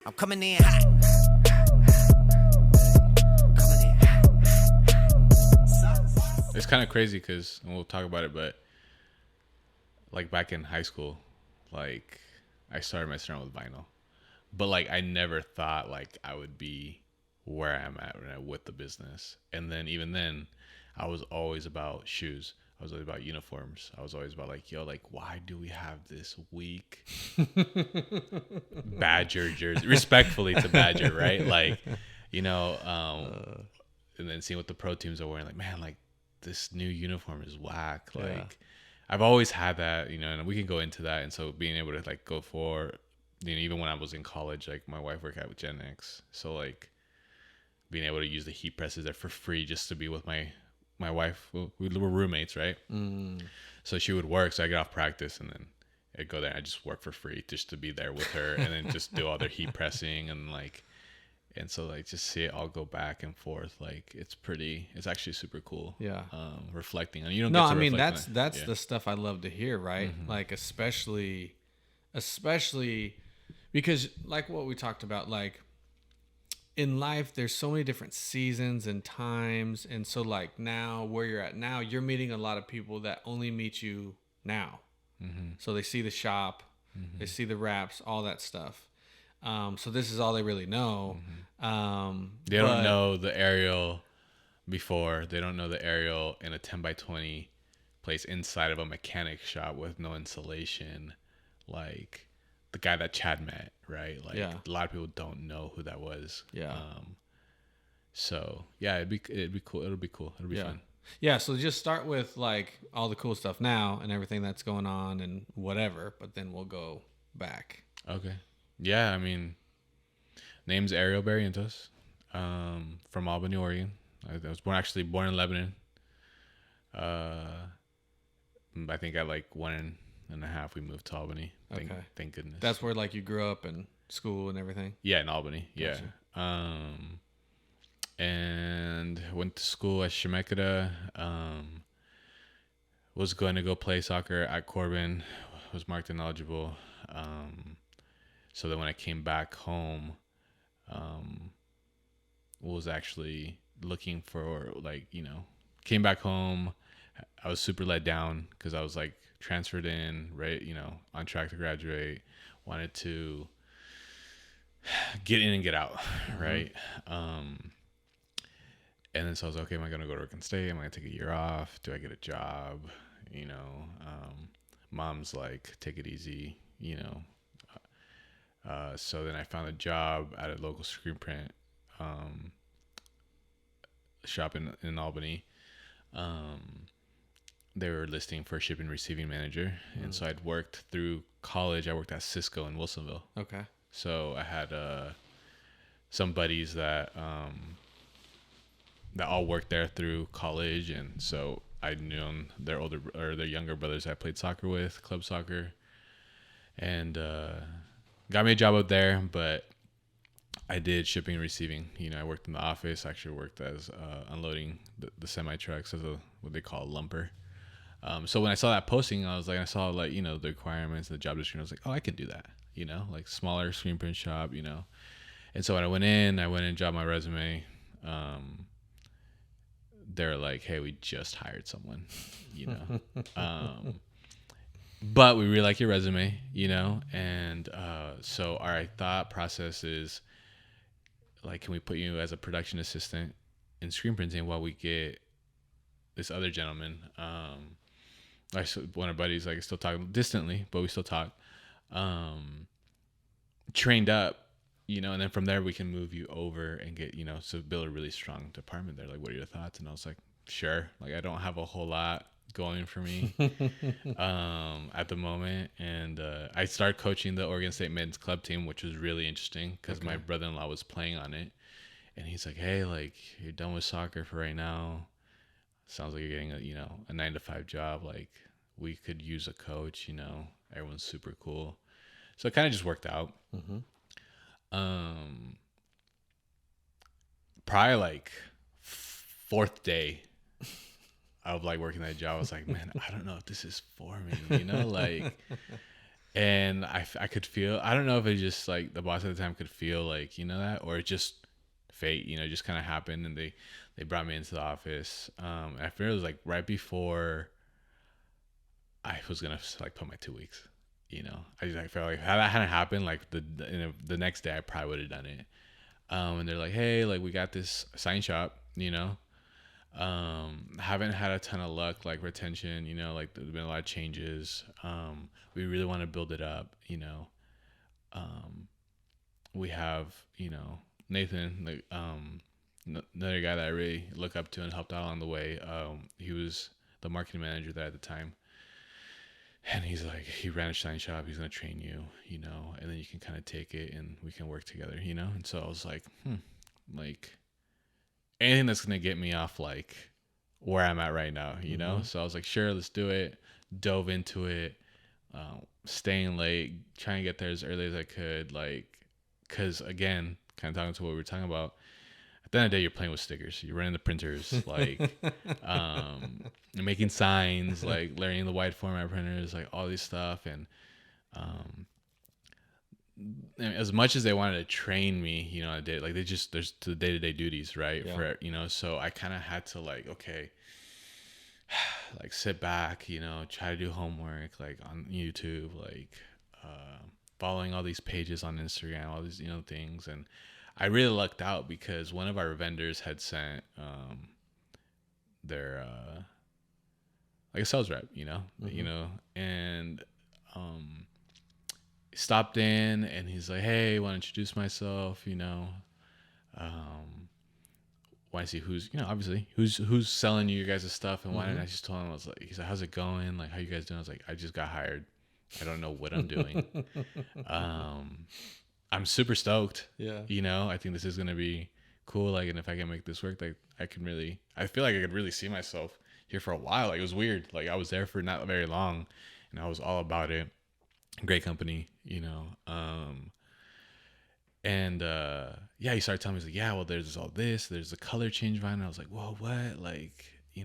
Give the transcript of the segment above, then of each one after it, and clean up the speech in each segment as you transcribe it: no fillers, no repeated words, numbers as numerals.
I'm coming in hot. Coming in hot. It's kind of crazy because, and we'll talk about it, but like back in high school, like I started messing around with vinyl, but like I never thought like I would be where I'm at right now with the business. And then even then, I was always about shoes. I was always about uniforms. I was always about like, yo, like, why do we have this weak Badger jersey? Respectfully to Badger, right? Like, you know, and then seeing what the pro teams are wearing, like, man, like this new uniform is whack. Like, Yeah. I've always had that, you know, and we can go into that. And so being able to like go for, you know, even when I was in college, like my wife worked out with Gen X, so like being able to use the heat presses there for free just to be with my wife. We were roommates, right? So she would work, so I get off practice and then I'd go there and I just work for free just to be there with her and then just do all their heat pressing and like, and so like just see it all go back and forth. Like it's actually super cool. Yeah. Reflecting on, you don't No, get to I mean reflect on that's it. Yeah. the stuff I love to hear, right? Like especially because like what we talked about, like in life there's so many different seasons and times, and so like now where you're at now, you're meeting a lot of people that only meet you now. So they see the shop, they see the raps, all that stuff. So this is all they really know. They don't know the Ariel before. They don't know the Ariel in a 10x20 place inside of a mechanic shop with no insulation. Like the guy that Chad met, right? Like Yeah. a lot of people don't know who that was. Yeah. So yeah, it'd be cool. It'll be cool. It'll be Yeah. fun. Yeah, so just start with like all the cool stuff now and everything that's going on and whatever, but then we'll go back. Okay. Yeah, I mean, name's Ariel Barrientos, from Albany, Oregon. I was born in Lebanon. I think at like 1.5 we moved to Albany. Thank goodness. That's where like you grew up and school and everything. Yeah, in Albany. Yeah. Gotcha. And went to school at Shemeketa. Was going to go play soccer at Corbin. Was marked ineligible. So then when I came back home, was actually looking for like, you know, came back home. I was super let down because I was like transferred in, right, you know, on track to graduate, wanted to get in and get out, right? And then so I was like, okay, am I going to go to Oregon State? Am I going to take a year off? Do I get a job? You know, mom's like, take it easy, you know. So then I found a job at a local screen print shop in Albany. They were listing for a shipping and receiving manager. And so I'd worked through college. I worked at Cisco in Wilsonville. Okay. So I had some buddies that all worked there through college, and so I knew their younger brothers I played soccer with, club soccer, and got me a job up there. But I did shipping and receiving. You know, I worked in the office. Actually worked as unloading the semi trucks as what they call a lumper. So when I saw that posting, I was like, I saw like, you know, the requirements, the job description. I was like, oh, I can do that. You know, like smaller screen print shop. You know, and so when I went in and dropped my resume. They're like, hey, we just hired someone, you know, but we really like your resume, you know, and so our thought process is like, can we put you as a production assistant in screen printing while we get this other gentleman, one of our buddies, like, still talk distantly, but we still talk, trained up, you know, and then from there we can move you over and get, you know, so build a really strong department there. Like, what are your thoughts? And I was like, sure. Like, I don't have a whole lot going for me at the moment. And I started coaching the Oregon State men's club team, which was really interesting because my brother-in-law was playing on it. And he's like, hey, like, you're done with soccer for right now. Sounds like you're getting a 9-to-5 job. Like, we could use a coach, you know, everyone's super cool. So it kind of just worked out. Probably like fourth day of like working that job, I was like, man, I don't know if this is for me, you know, like, And I could feel, I don't know if it just like the boss at the time could feel like, that, or it just fate, just kind of happened. And they brought me into the office. After it was like right before I was going to like put my 2 weeks, I felt like how that hadn't happened, like the next day I probably would have done it. And they're like, hey, like we got this sign shop, haven't had a ton of luck, like retention, like there's been a lot of changes. We really want to build it up, we have, Nathan, like, another guy that I really look up to and helped out along the way. He was the marketing manager there at the time. And he's like, he ran a sign shop. He's going to train you, and then you can kind of take it and we can work together, And so I was like, like anything that's going to get me off like where I'm at right now, So I was like, sure, let's do it. Dove into it, staying late, trying to get there as early as I could. Like, cause again, kind of talking to what we were talking about, at the end of the day, you're playing with stickers. You're running the printers, like, you're making signs, like learning the wide format printers, like all these stuff. And as much as they wanted to train me, a day, like there's the day-to-day duties, right? Yeah. For, so I kind of had to like, okay, like sit back, try to do homework, like on YouTube, like, following all these pages on Instagram, all these, things. And I really lucked out because one of our vendors had sent their like a sales rep, and stopped in and he's like, hey, want to introduce myself, want to see who's, obviously who's selling you guys' stuff and why. And I just told him, I was like, he's like, how's it going? Like, how you guys doing? I was like, I just got hired. I don't know what I'm doing. I'm super stoked. Yeah. I think this is going to be cool. Like, and if I can make this work, like I feel like I could really see myself here for a while. Like, it was weird. Like, I was there for not very long and I was all about it. Great company, and yeah, he started telling me, he's like, yeah, well, there's all this, there's a color change vinyl. I was like, whoa, what? Like,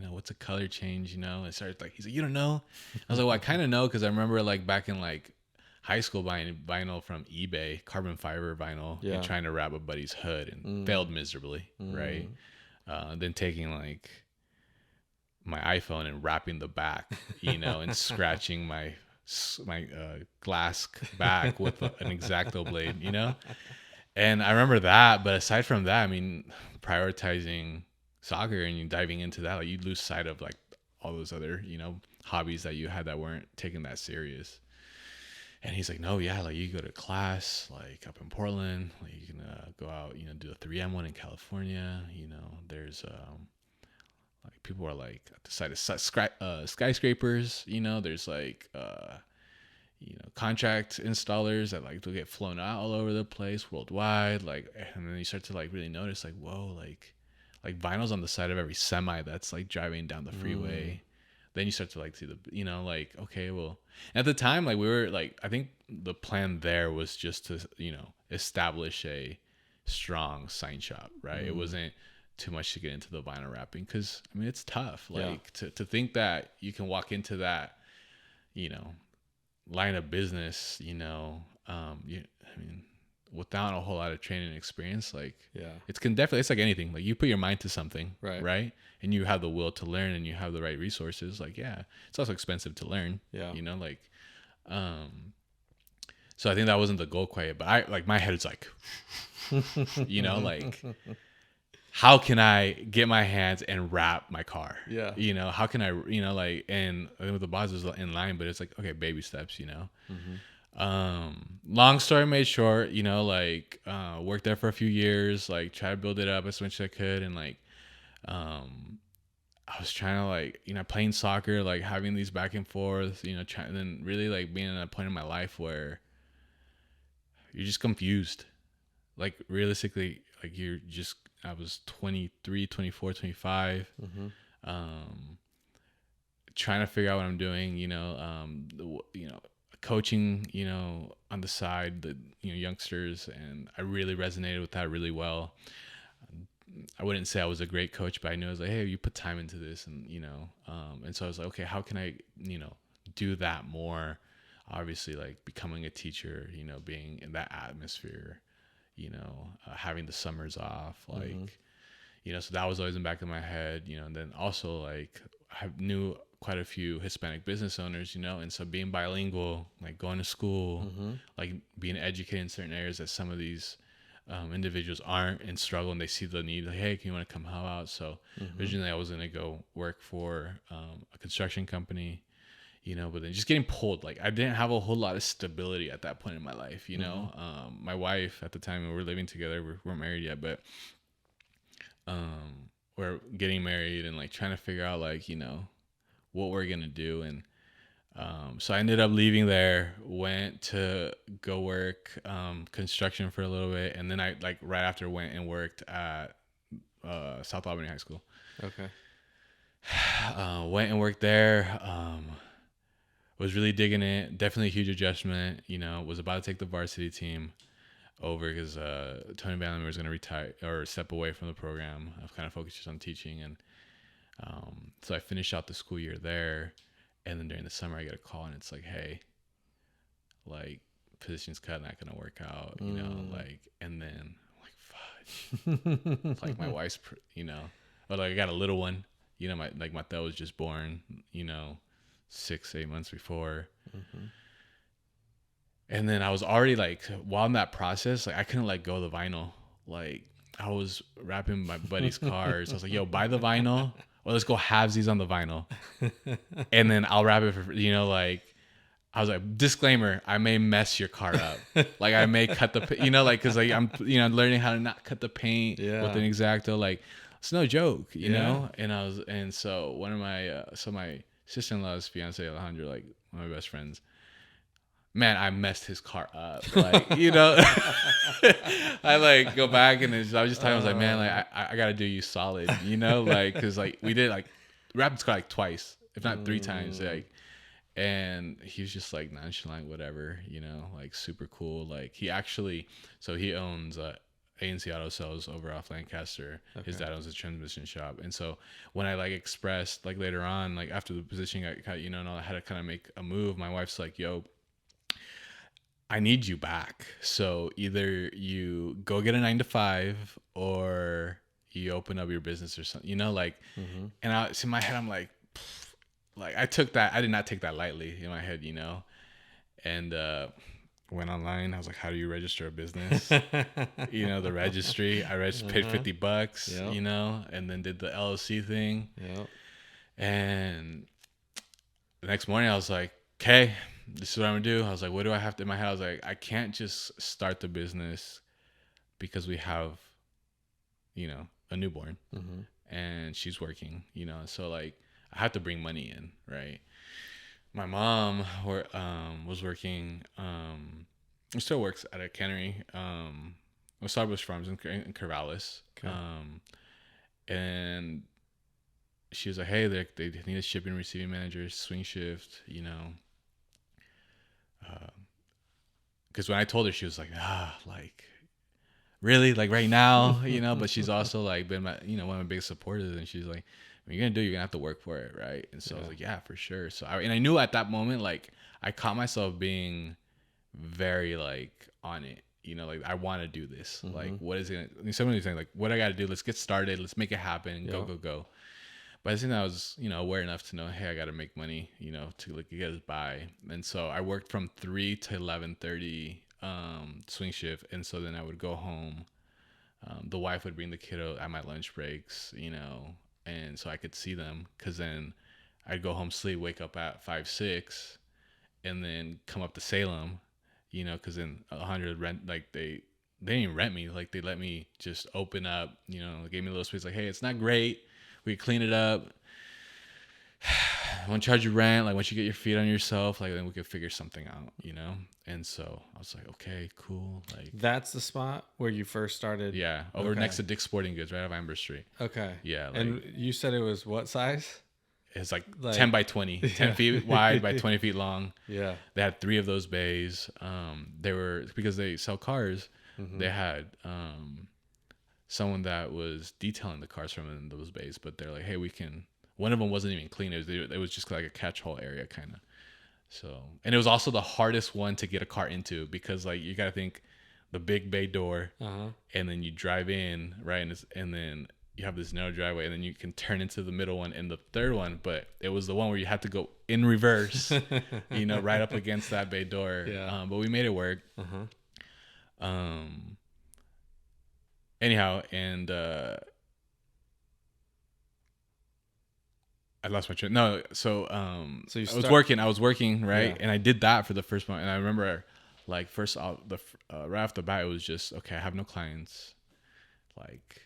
what's a color change? And started like, he's like, you don't know? I was like, well, I kind of know because I remember like back in like high school buying vinyl from eBay, carbon fiber vinyl, and trying to wrap a buddy's hood and failed miserably, right? Then taking like my iPhone and wrapping the back, and scratching my glass back with an X-Acto blade, And I remember that, but aside from that, I mean, prioritizing soccer and you diving into that, like you lose sight of like all those other, hobbies that you had that weren't taken that serious. And he's like, no, yeah, like you go to class, like up in Portland, like you can go out, do the 3M one in California, there's like people are like at the side of skyscrapers, there's like contract installers that like they'll get flown out all over the place worldwide, like, and then you start to like really notice like, whoa, like vinyl's on the side of every semi that's like driving down the freeway. Then you start to like see the, like, okay, well, at the time, like we were like, I think the plan there was just to, establish a strong sign shop, right? It wasn't too much to get into the vinyl wrapping because I mean it's tough, like to think that you can walk into that, line of business, I mean, without a whole lot of training and experience, like it's like anything, like you put your mind to something, right? And you have the will to learn and you have the right resources, like it's also expensive to learn, like so I think that wasn't the goal quite, but I like my head is like like how can I get my hands and wrap my car? How can I, like, and I think the boss was in line, but it's like, okay, baby steps, long story made short, like, worked there for a few years, like try to build it up as much as I could. And like, I was trying to like, playing soccer, like having these back and forth, trying, then really like being at a point in my life where you're just confused. Like realistically, like I was 23, 24, 25, trying to figure out what I'm doing, coaching, on the side, the, youngsters. And I really resonated with that really well. I wouldn't say I was a great coach, but I knew I was like, hey, you put time into this. And, and so I was like, okay, how can I, do that more obviously like becoming a teacher, you know, being in that atmosphere, you know, having the summers off, like, you know, so that was always in the back of my head, you know, and then also like I knew quite a few Hispanic business owners, you know, and so being bilingual, like going to school, like being educated in certain areas that some of these individuals aren't and struggle, and they see the need, like, hey, can you want to come help out? So originally I was going to go work for a construction company, you know, but then just getting pulled, like I didn't have a whole lot of stability at that point in my life, you know. My wife at the time, we were living together, we weren't married yet, but we're getting married and like trying to figure out like, you know, what we're gonna do. And so I ended up leaving there, went to go work construction for a little bit, and then I like right after went and worked at South Albany High School. Okay. Went and worked there. Was really digging it. Definitely a huge adjustment. You know, was about to take the varsity team over because Tony Bannerman was going to retire or step away from the program. I've kind of focused just on teaching, and so I finished out the school year there. And then during the summer, I get a call, and it's like, hey, like, position's cut, not going to work out, you know, like, and then I'm like, fudge. Like, my wife's, you know, or like, I got a little one, you know, my Theo was just born, you know, 6-8 months before. And then I was already like, while in that process, like, I couldn't let go of the vinyl. Like, I was wrapping my buddy's cars. I was like, yo, buy the vinyl, or let's go halvesies on the vinyl. And then I'll wrap it for, you know, like, I was like, disclaimer, I may mess your car up. Like, I may cut the, you know, like, cause like I'm, you know, learning how to not cut the paint with an X-Acto. Like, it's no joke, you know? And so one of my, my sister-in-law's fiance, Alejandro, like one of my best friends, man, I messed his car up. Like, you know, I like go back and I was just telling him, I was like, man, like I got to do you solid, you know, like, cause like we did like wrap his car like twice, if not 3 times, like, and he was just like nonchalant, whatever, you know, like super cool. Like he actually, so he owns ANC Auto Sales over off Lancaster. Okay. His dad owns a transmission shop. And so when I like expressed like later on, like after the position got, you know, and I had to kind of make a move, my wife's like, yo, I need you back. So either you go get a 9-to-5 or you open up your business or something, you know, like, and I, so in my head, I'm like I did not take that lightly in my head, you know, and, went online. I was like, how do you register a business? You know, the registry, I paid $50, you know, and then did the LLC thing. And the next morning I was like, okay, this is what I'm gonna do. I was like, what do I have to, in my head, I was like, I can't just start the business because we have, you know, a newborn and she's working, you know, so like I have to bring money in, right? My mom was working, still works at a cannery, with Starbucks Farms in Corvallis. Okay. And she was like, hey, they need a shipping and receiving manager, swing shift, you know. Because when I told her, she was like, like, really? Like right now, you know? But she's also like been my, you know, one of my biggest supporters. And she's like, what you're going to do, you're going to have to work for it, right? And so I was like, yeah, for sure. So I knew at that moment, like, I caught myself being very, like, on it. You know, like, I want to do this. Like, what is it? I mean, somebody was saying, like, what I got to do? Let's get started. Let's make it happen. Go. But I think I was, you know, aware enough to know, hey, I got to make money, you know, to like get us by. And so I worked from 3 to 11:30 swing shift. And so then I would go home. The wife would bring the kiddo at my lunch breaks, you know, and so I could see them, because then I'd go home, sleep, wake up at 5, 6, and then come up to Salem, you know, because then 100 rent, like they didn't even rent me, like they let me just open up, you know, gave me a little space, like, hey, it's not great, we clean it up, I won't charge you rent, like once you get your feet on yourself, like then we could figure something out, you know. And so I was like, okay, cool. Like, that's the spot where you first started. Yeah, over next to Dick's Sporting Goods, right off Amber Street. Okay. Yeah. Like, and you said it was what size? It's like 10 by 20, 10 feet wide by 20 feet long. Yeah. They had 3 of those bays. They were, because they sell cars, they had someone that was detailing the cars from in those bays, but they're like, hey, we can. One of them wasn't even clean. It was just like a catch-all area kind of. So, and it was also the hardest one to get a car into because like you got to think the big bay door, and then you drive in, right, and then you have this narrow driveway, and then you can turn into the middle one and the third one. But it was the one where you had to go in reverse, right up against that bay door. Yeah. But we made it work. Anyhow, and I lost my train. No, so So you I was working, right, Yeah. and I did that for the first month, and I remember like first off right off the bat, it was just okay. I have no clients. Like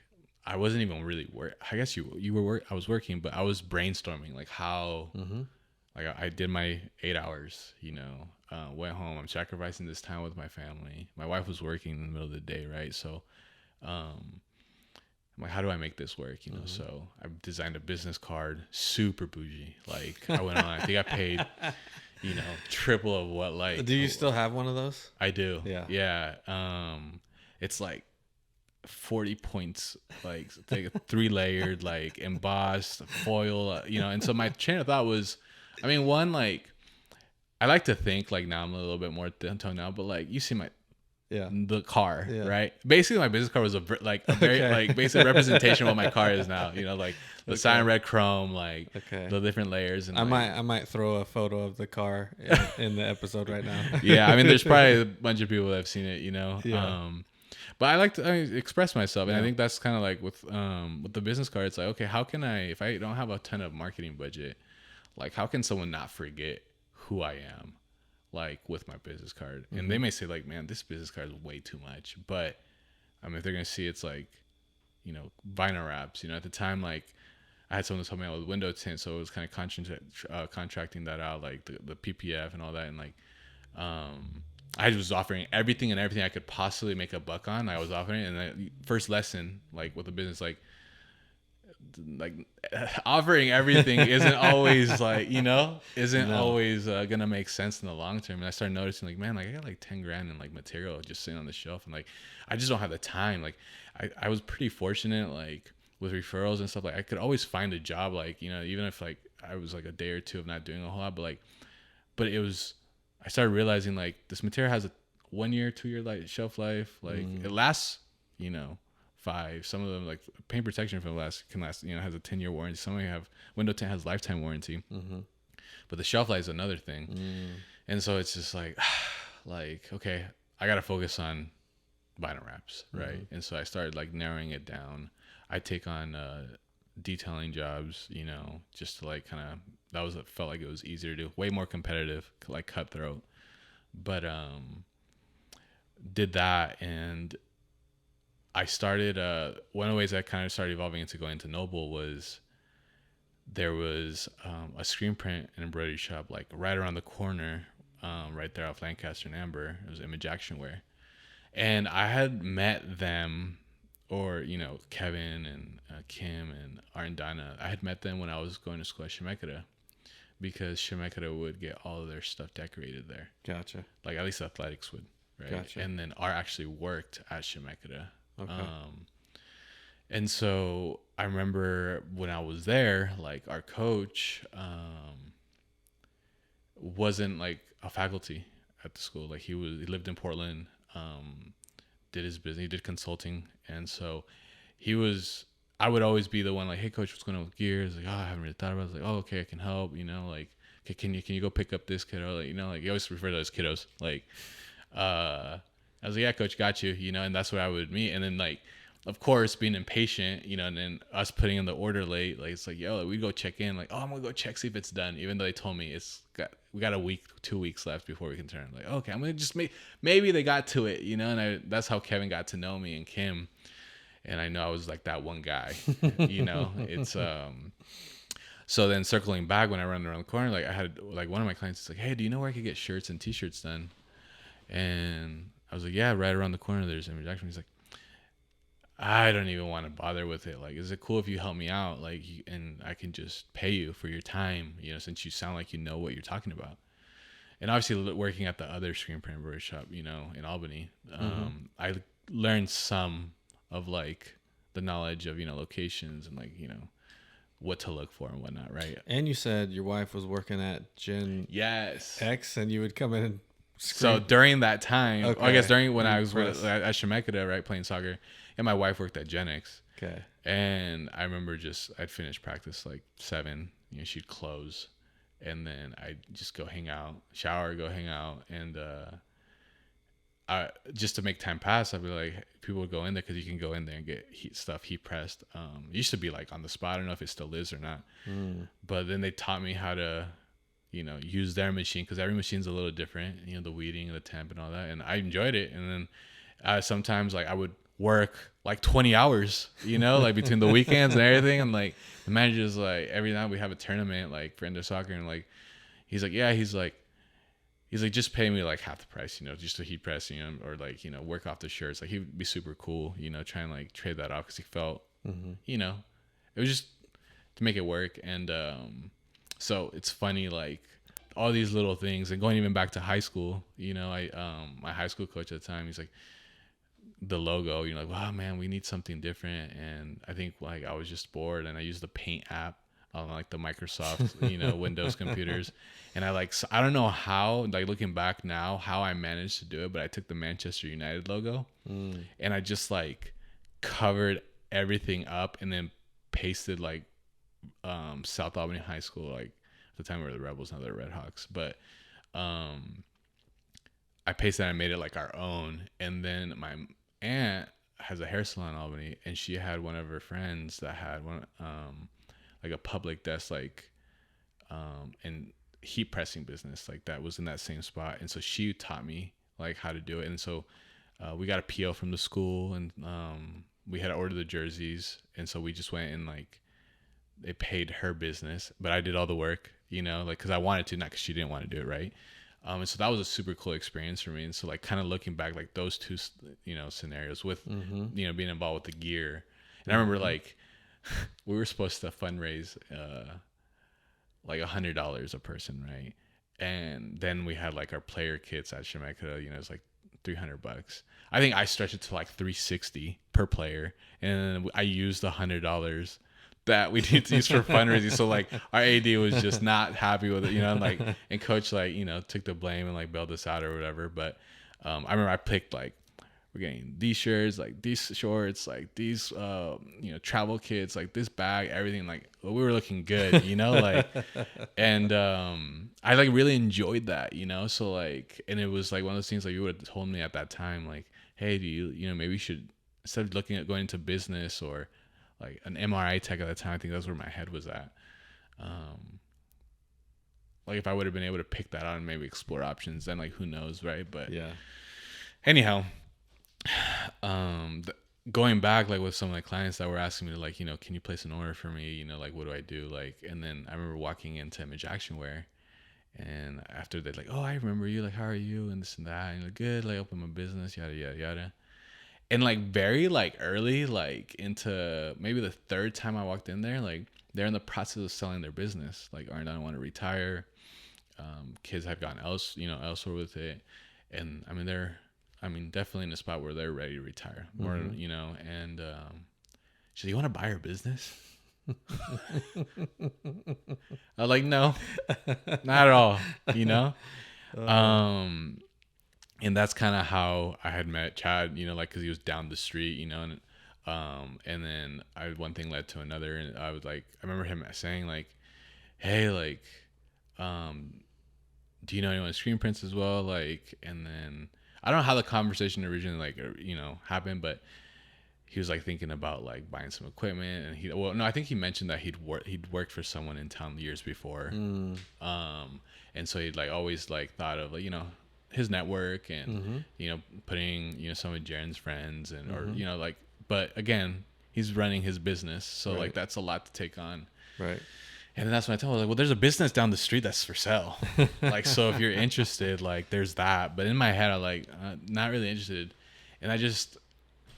I wasn't even really I guess you were I was working, but I was brainstorming like how like I did my 8 hours. Went home. I'm sacrificing this time with my family. My wife was working in the middle of the day, right? So, I'm like, how do I make this work? So I designed a business card, super bougie. Like I went on, I think I paid, triple of what like. Do you still have one of those? I do. Yeah. Yeah. It's like 40 points, like 3-layered, like embossed foil, and so my train of thought was, I mean, one, like, I like to think like now I'm a little bit more toned now, but like you see the car, right? Basically, my business card was a very like basic representation of what my car is now. Like the cyan red chrome, like the different layers. And I might throw a photo of the car in the episode right now. Yeah, I mean, there's probably a bunch of people that have seen it, Yeah. But I like to express myself, and I think that's kind of like with the business card. It's like, okay, how can if I don't have a ton of marketing budget, like how can someone not forget who I am? Like with my business card, and they may say like, man, this business card is way too much, but I mean, if they're gonna see it's like, vinyl wraps, at the time, like I had someone help me out with window tint, so it was kind of contracting that out, like the PPF and all that, and like I was offering everything I could possibly make a buck on. I was offering it, and the first lesson, like with the business, like offering everything isn't always like always gonna make sense in the long term. And I started noticing like, man, like I got like 10 grand in like material just sitting on the shelf, and like I just don't have the time. Like I was pretty fortunate, like with referrals and stuff, like I could always find a job, like even if like I was like a day or two of not doing a whole lot, but it was, I started realizing like this material has a 1 year 2 year like shelf life, like it lasts 5. Some of them, like paint protection film, can last, has a 10-year warranty. Some of them have window tint has lifetime warranty, but the shelf life is another thing. And so it's just like okay, I gotta focus on vinyl wraps, right? And so I started like narrowing it down. I take on detailing jobs, just to like kind of, felt like it was easier to do, way more competitive, like cutthroat, but did that. And I started one of the ways I kind of started evolving into going to Noble was there was a screen print and embroidery shop like right around the corner, right there off Lancaster and Amber. It was Image Action Wear, and I had met them, or Kevin and Kim and Art and Donna. I had met them when I was going to school at Shemeketa, because Shemeketa would get all of their stuff decorated there. Gotcha. Like at least athletics would, right? Gotcha. And then Art actually worked at Shemeketa. Okay. And so I remember when I was there, like our coach wasn't like a faculty at the school. Like he lived in Portland, did his business, he did consulting. And so I would always be the one like, hey coach, what's going on with gears? Like, oh, I haven't really thought about it. I was like, oh, okay, I can help, like, okay, can you go pick up this kiddo? Like, like you always refer to those kiddos. Like, I was like, yeah, coach, got you, and that's where I would meet. And then like, of course, being impatient, and then us putting in the order late, like it's like, yo, like, we go check in, like, oh, I'm gonna go check, see if it's done, even though they told me we got a week, 2 weeks left before we can turn. Like, okay, I'm gonna just maybe they got to it, and that's how Kevin got to know me and Kim, and I know I was like that one guy, it's so then circling back, when I run around the corner, like I had like one of my clients is like, hey, do you know where I could get shirts and t-shirts done? And I was like, yeah, right around the corner there's Image Action. He's like, I don't even want to bother with it. Like, is it cool if you help me out? Like, and I can just pay you for your time, since you sound like you know what you're talking about. And obviously working at the other screen print embroidery shop, in Albany, I learned some of like the knowledge of, locations and like, what to look for and whatnot, right? And you said your wife was working at Gen Yes. X, and you would come in and So scream. during that time, Okay. I guess during when I was Press. at Shemeketa, right, playing soccer, and my wife worked at Gen X. Okay. And I remember I'd finish practice like 7, she'd close, and then I'd just go hang out, shower, go hang out. And I just to make time pass, I'd be like, people would go in there because you can go in there and get heat pressed. It used to be like on the spot. I don't know if it still is or not. But then they taught me how to, use their machine, because every machine's a little different, the weeding and the temp and all that. And I enjoyed it. And then sometimes like I would work like 20 hours, like between the weekends and everything. And like the manager's like, every night we have a tournament like for indoor soccer, and like he's like, just pay me like half the price, just to heat press, or like, work off the shirts. Like he'd be super cool, try and like trade that off, because he felt, it was just to make it work. And so it's funny, like all these little things. And going even back to high school, I my high school coach at the time, he's like, the logo, like, wow, man, we need something different. And I think like I was just bored, and I used the Paint app on like the Microsoft, Windows computers. And I don't know how, like looking back now, how I managed to do it, but I took the Manchester United logo and I just like covered everything up, and then pasted like South Albany High School, like at the time we were the Rebels, now they're Red Hawks. But I pasted and I made it like our own. And then my aunt has a hair salon in Albany, and she had one of her friends that had one like a public desk, like and heat pressing business, like that was in that same spot. And so she taught me like how to do it. And so we got a PO from the school, and we had to order the jerseys. And so we just went and like they paid her business, but I did all the work, like because I wanted to, not because she didn't want to do it, right? And so that was a super cool experience for me. And so like kind of looking back, like those two scenarios with being involved with the gear. And I remember like we were supposed to fundraise like $100 a person, right? And then we had like our player kits at Shemeketa, it's like $300. I think I stretched it to like $360 per player, and I used the $100 that we need to use for fundraising. So like our AD was just not happy with it, and like, and coach like, took the blame and like bailed us out or whatever. But I remember I picked like, we're getting these shirts, like these shorts, like these, travel kits, like this bag, everything. Like we were looking good, like, and I like really enjoyed that, So like, and it was like one of those things like you would have told me at that time, like, hey, do you, maybe you should, instead of looking at going into business or like an MRI tech at the time, I think that's where my head was at. Like if I would have been able to pick that out and maybe explore options, then like who knows, right? But Yeah. Anyhow, going back like with some of my clients that were asking me to like, can you place an order for me? Like what do I do? Like, and then I remember walking into Image Action Wear, and after they're like, oh, I remember you. Like, how are you? And this and that. And like, good. Like, open my business. Yada yada yada. And like very like early, like into maybe the third time I walked in there, like they're in the process of selling their business. Like, I don't want to retire. Kids have gone elsewhere with it, and they're definitely in a spot where they're ready to retire. More, and she's like, you want to buy her business? I was like, no, not at all. And that's kind of how I had met Chad, like, cause he was down the street, and then one thing led to another. And I remember him saying like, hey, like, do you know anyone screen prints as well? Like, and then I don't know how the conversation originally like, happened, but he was like thinking about like buying some equipment. And I think he mentioned that he'd worked for someone in town years before. And so he'd like always like thought of like, his network and, putting, some of Jaren's friends and, or, like, but again, he's running his business. So like, that's a lot to take on. Right. And then that's when I told her, like, well, there's a business down the street that's for sale. Like, so if you're interested, like, there's that. But in my head, I'm like, not really interested. And I just,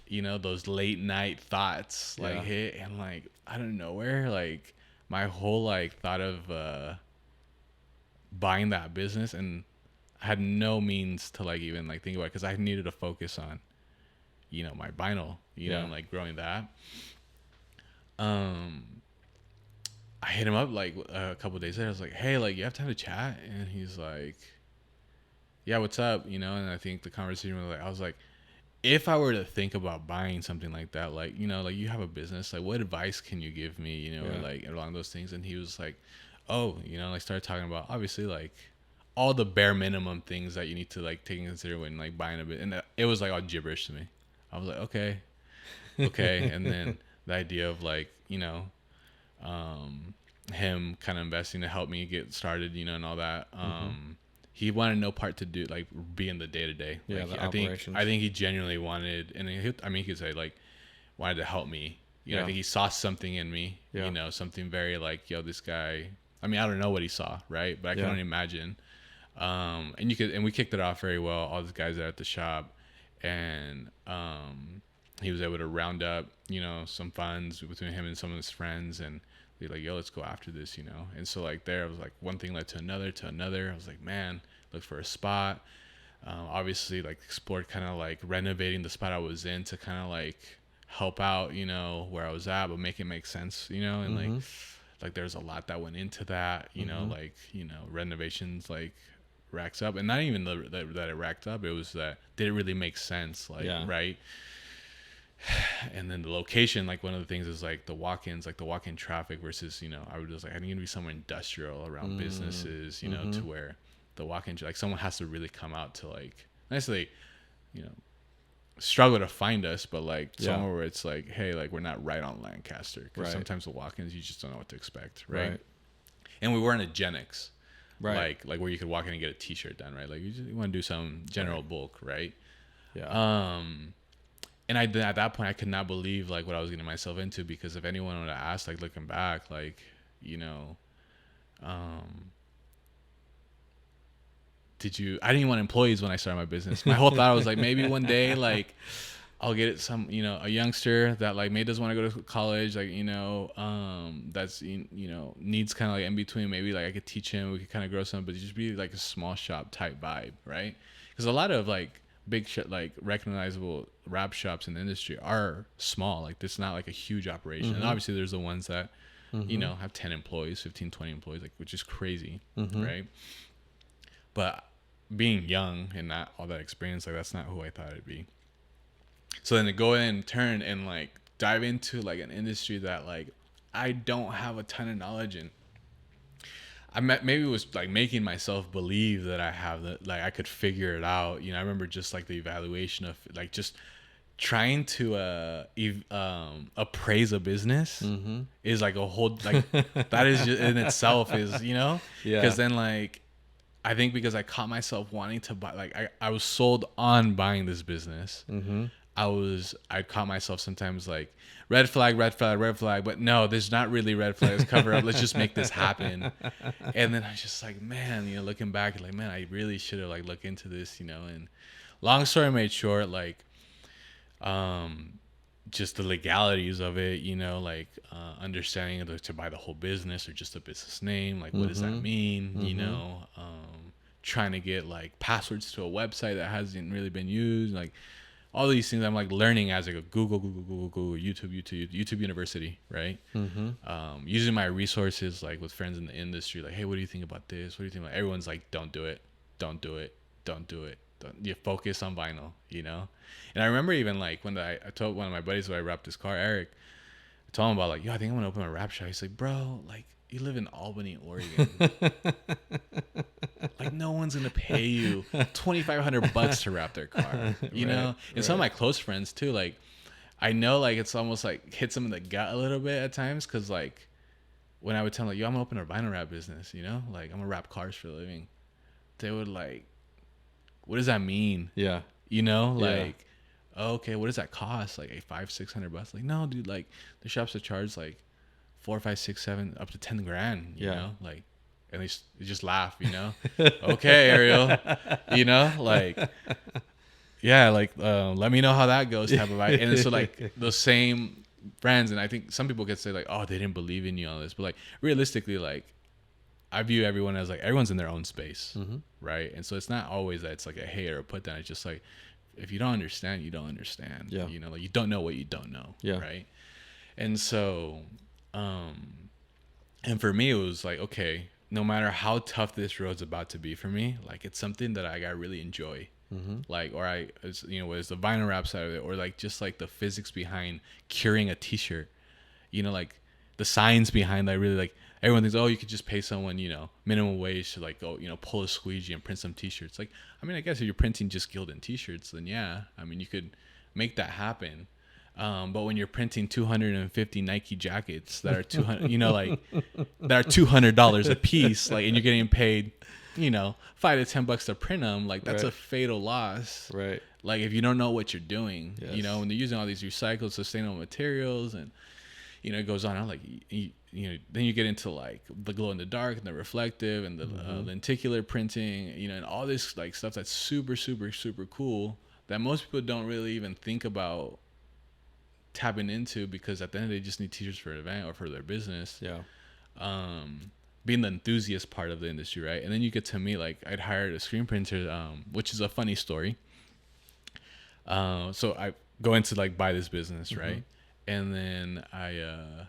those late night thoughts like hit, and like out of nowhere, like my whole like thought of buying that business, and I had no means to like even like think about it because I needed to focus on, my vinyl, and like growing that. I hit him up like a couple of days later. I was like, hey, like, you have time to chat? And he's like, yeah, what's up? You know, and I think the conversation was like, I was like, if I were to think about buying something like that, like, you know, like, you have a business, like, what advice can you give me, you know, or like along those things? And he was like, oh, you know, like, started talking about obviously like all the bare minimum things that you need to like take into consideration when like buying a bit. And it was like all gibberish to me. I was like, okay. And then the idea of like, you know, him kind of investing to help me get started, you know, and all that. He wanted no part to do, like, be in the day to day. Yeah, Like, the I operations. think he genuinely wanted, and he could say like, wanted to help me. You know, I think he saw something in me. Yeah. You know, something very like, yo, this guy. I mean, I don't know what he saw, right? But I can only imagine. And we kicked it off very well. All the guys at the shop, and he was able to round up, you know, some funds between him and some of his friends, and be like, yo, let's go after this, you know. And so like there, I was like, one thing led to another. I was like, man, look for a spot. Obviously, like, explored kind of like renovating the spot I was in to kind of like help out, you know, where I was at, but make it make sense, you know. And like there's a lot that went into that, you know, like, you know, renovations like racks up, and not even that it racked up. It was that did it really make sense, like, right? And then the location, like, one of the things is like the walk-ins, like the walk-in traffic versus, you know, I was just like, I need to be somewhere industrial around businesses, you know, to where the walk-in, like, someone has to really come out to like necessarily, you know, struggle to find us, but like somewhere where it's like, hey, like, we're not right on Lancaster, because sometimes the walk-ins, you just don't know what to expect, right? And we weren't a Genix, like where you could walk in and get a t-shirt done, right? Like, you want to do some general bulk, right? And at that point, I could not believe like what I was getting myself into, because if anyone would have asked, like, looking back, like, you know, I didn't want employees when I started my business. My whole thought was like, maybe one day, like, I'll get some, you know, a youngster that like maybe doesn't want to go to college, like, you know, that's, you know, needs kind of like in between. Maybe like I could teach him, we could kind of grow some, but just be like a small shop type vibe, right? Because a lot of like big like recognizable wrap shops in the industry are small. Like, it's not like a huge operation. And obviously there's the ones that, you know, have 10 employees, 15, 20 employees, like, which is crazy, right? But being young and not all that experience, like, that's not who I thought it'd be. So then to go in and turn and like dive into like an industry that like I don't have a ton of knowledge in. Maybe it was like making myself believe that I have that, like, I could figure it out. You know, I remember just like the evaluation of like just trying to appraise a business is like a whole, like, that is just in itself is, you know, because then like I think because I caught myself wanting to buy, like, I was sold on buying this business. I caught myself sometimes like red flag, but no, there's not really red flags. Cover up. Let's just make this happen. And then I was just like, man, you know, looking back, like, man, I really should have like looked into this, you know. And long story made short, like, just the legalities of it, you know, like, understanding to buy the whole business or just a business name, like, what does that mean, you know, trying to get like passwords to a website that hasn't really been used, like, all these things I'm like learning as I go Google, YouTube University, right? Using my resources like with friends in the industry, like, hey, what do you think about this? What do you think about? Everyone's like, don't do it. You focus on vinyl, you know? And I remember even like when I told one of my buddies who I wrapped his car, Eric, I told him about like, yo, I think I'm gonna open a rap shop. He's like, bro, like, you live in Albany, Oregon. Like, no one's gonna pay you $2,500 to wrap their car, you know. And some of my close friends too, like, I know like it's almost like hits them in the gut a little bit at times, because like when I would tell them like, yo, I'm gonna open a vinyl wrap business, you know, like, I'm gonna wrap cars for a living, they would like, what does that mean? You know, like, oh, okay, what does that cost? Like $500-$600? Like, no, dude, like, the shops that charge like 4, 5, 6, 7, up to 10 grand, you know, like, and they just laugh, you know. Okay, Ariel, you know, like, yeah, like, let me know how that goes, type of vibe. And so like those same friends, and I think some people could say like, oh, they didn't believe in you on this, but like realistically, like, I view everyone as like, everyone's in their own space, right? And so it's not always that it's like a hate or a put down. It's just like, if you don't understand, you don't understand. You know, like, you don't know what you don't know, right? And so And for me, it was like, okay, no matter how tough this road's about to be for me, like it's something that I really enjoy. Like, or whether it's the vinyl wrap side of it, or like just like the physics behind curing a T-shirt, like the science behind that. Really, like everyone thinks, oh, you could just pay someone, minimum wage to like go, pull a squeegee and print some T-shirts. Like, I mean, I guess if you're printing just Gildan T-shirts, then yeah, I mean, you could make that happen. But when you're printing 250 Nike jackets that are 200, like that are $200 a piece, like, and you're getting paid, $5 to $10 to print them, like that's a fatal loss. Right. Like if you don't know what you're doing, Yes. when they're using all these recycled, sustainable materials, and it goes on. Like then you get into like the glow in the dark and the reflective and the lenticular printing, and all this like stuff that's super, super, super cool that most people don't really even think about tapping into, because at the end they just need T-shirts for an event or for their business. Yeah. Being the enthusiast part of the industry, right? And then you get to me, like I'd hired a screen printer, which is a funny story. So I go into like buy this business, right? And then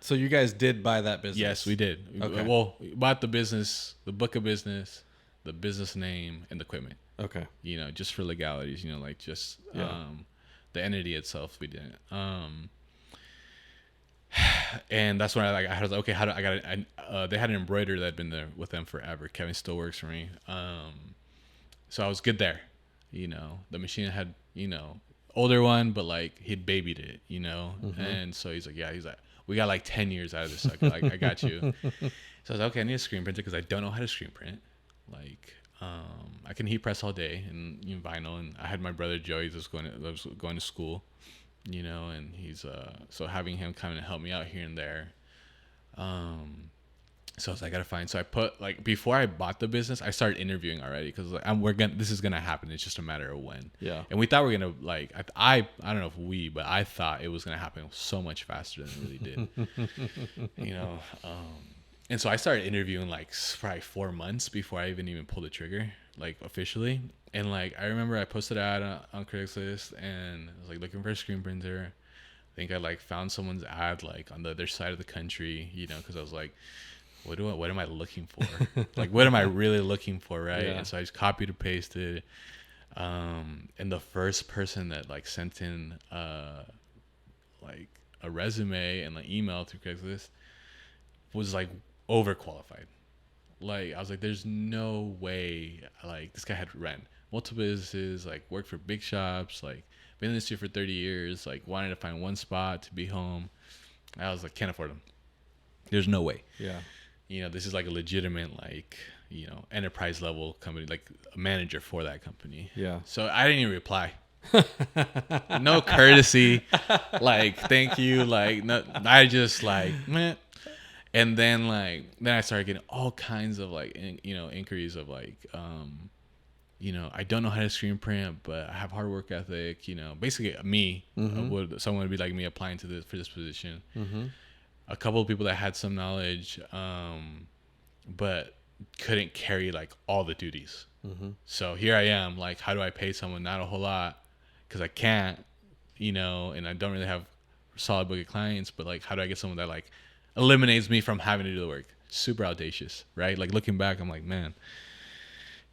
So you guys did buy that business? yes, we did. Okay. Well, we bought the business, the book of business, the business name, and the equipment. Okay. Just for legalities, like just the entity itself, we didn't. And that's when I was like, okay, how do I got it? They had an embroiderer that had been there with them forever. Kevin still works for me. So I was good there. The machine had, older one, but like he'd babied it, and so he's like, we got like 10 years out of this sucker. Like, I got you. So I was like, okay, I need a screen printer because I don't know how to screen print. Like, I can heat press all day and vinyl. And I had my brother Joey that was going to school, and he's so having him come and help me out here and there. So I was like, I gotta find. So I put, like, before I bought the business, I started interviewing already, because like this is gonna happen. It's just a matter of when. Yeah. And we thought we are gonna, like, I don't know if but I thought it was gonna happen so much faster than it really did. And so I started interviewing like probably 4 months before I even pulled the trigger, like officially. And like I remember I posted an ad on Craigslist, and I was like looking for a screen printer. I think I like found someone's ad like on the other side of the country, because I was like, what am I looking for? Like, what am I really looking for, right? Yeah. And so I just copied and pasted. And the first person that like sent in like a resume and like email through Craigslist was like overqualified. Like, I was like, there's no way. Like, this guy had run multiple businesses, like worked for big shops, like been in this industry for 30 years, like wanted to find one spot to be home. I was like, can't afford them. There's no way. Yeah. This is like a legitimate, like, enterprise level company, like a manager for that company. Yeah. So I didn't even reply. No courtesy. Like, thank you. Like, no, I just like, meh. And then I started getting all kinds of like, inquiries of like, I don't know how to screen print, but I have hard work ethic. Basically me, someone would be like me applying for this position. A couple of people that had some knowledge, but couldn't carry like all the duties. So here I am, like, how do I pay someone? Not a whole lot, because I can't, and I don't really have a solid book of clients. But like, how do I get someone that like eliminates me from having to do the work? Super audacious, right? Like, looking back, I'm like, man.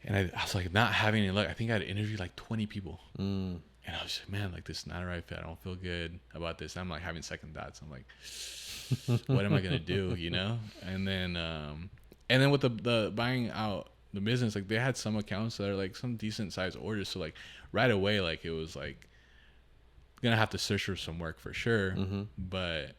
And I was like, not having any luck. I think I had interviewed like 20 people. And I was like, man, like, this is not a right fit. I don't feel good about this. I'm like having second thoughts. I'm like, what am I gonna do? And then with the buying out the business, like, they had some accounts that are like some decent sized orders. So like right away, like, it was like gonna have to search for some work for sure. But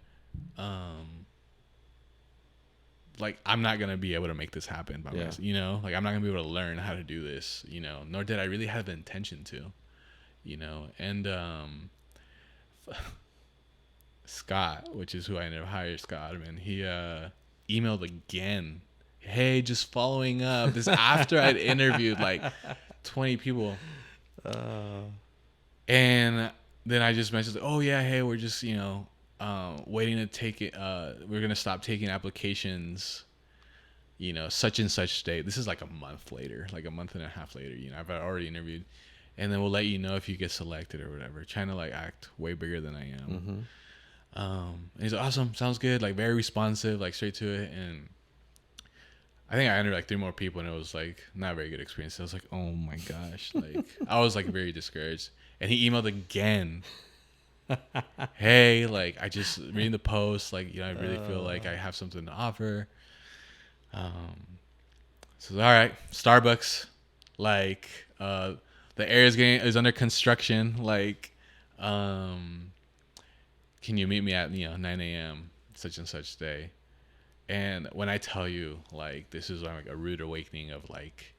like, I'm not gonna be able to make this happen by myself. Like, I'm not gonna be able to learn how to do this. Nor did I really have the intention to. And Scott, which is who I ended up hiring, Scott Ottoman, he emailed again, hey, just following up. This after I'd interviewed like 20 people. And then I just mentioned, oh yeah, hey, we're just waiting to take it. We're gonna stop taking applications, such and such date. This is like a month later, like a month and a half later. I've already interviewed, and then we'll let you know if you get selected or whatever. Trying to like act way bigger than I am. And he's like, awesome, sounds good, like very responsive, like straight to it. And I think I entered like 3 more people, and it was like not a very good experience. I was like, oh my gosh, like I was like very discouraged. And he emailed again. Hey, like I just reading the post, like I really feel like I have something to offer. So all right, Starbucks, like the area is under construction. Like, can you meet me at 9 a.m. such and such day? And when I tell you, like, this is like a rude awakening of like,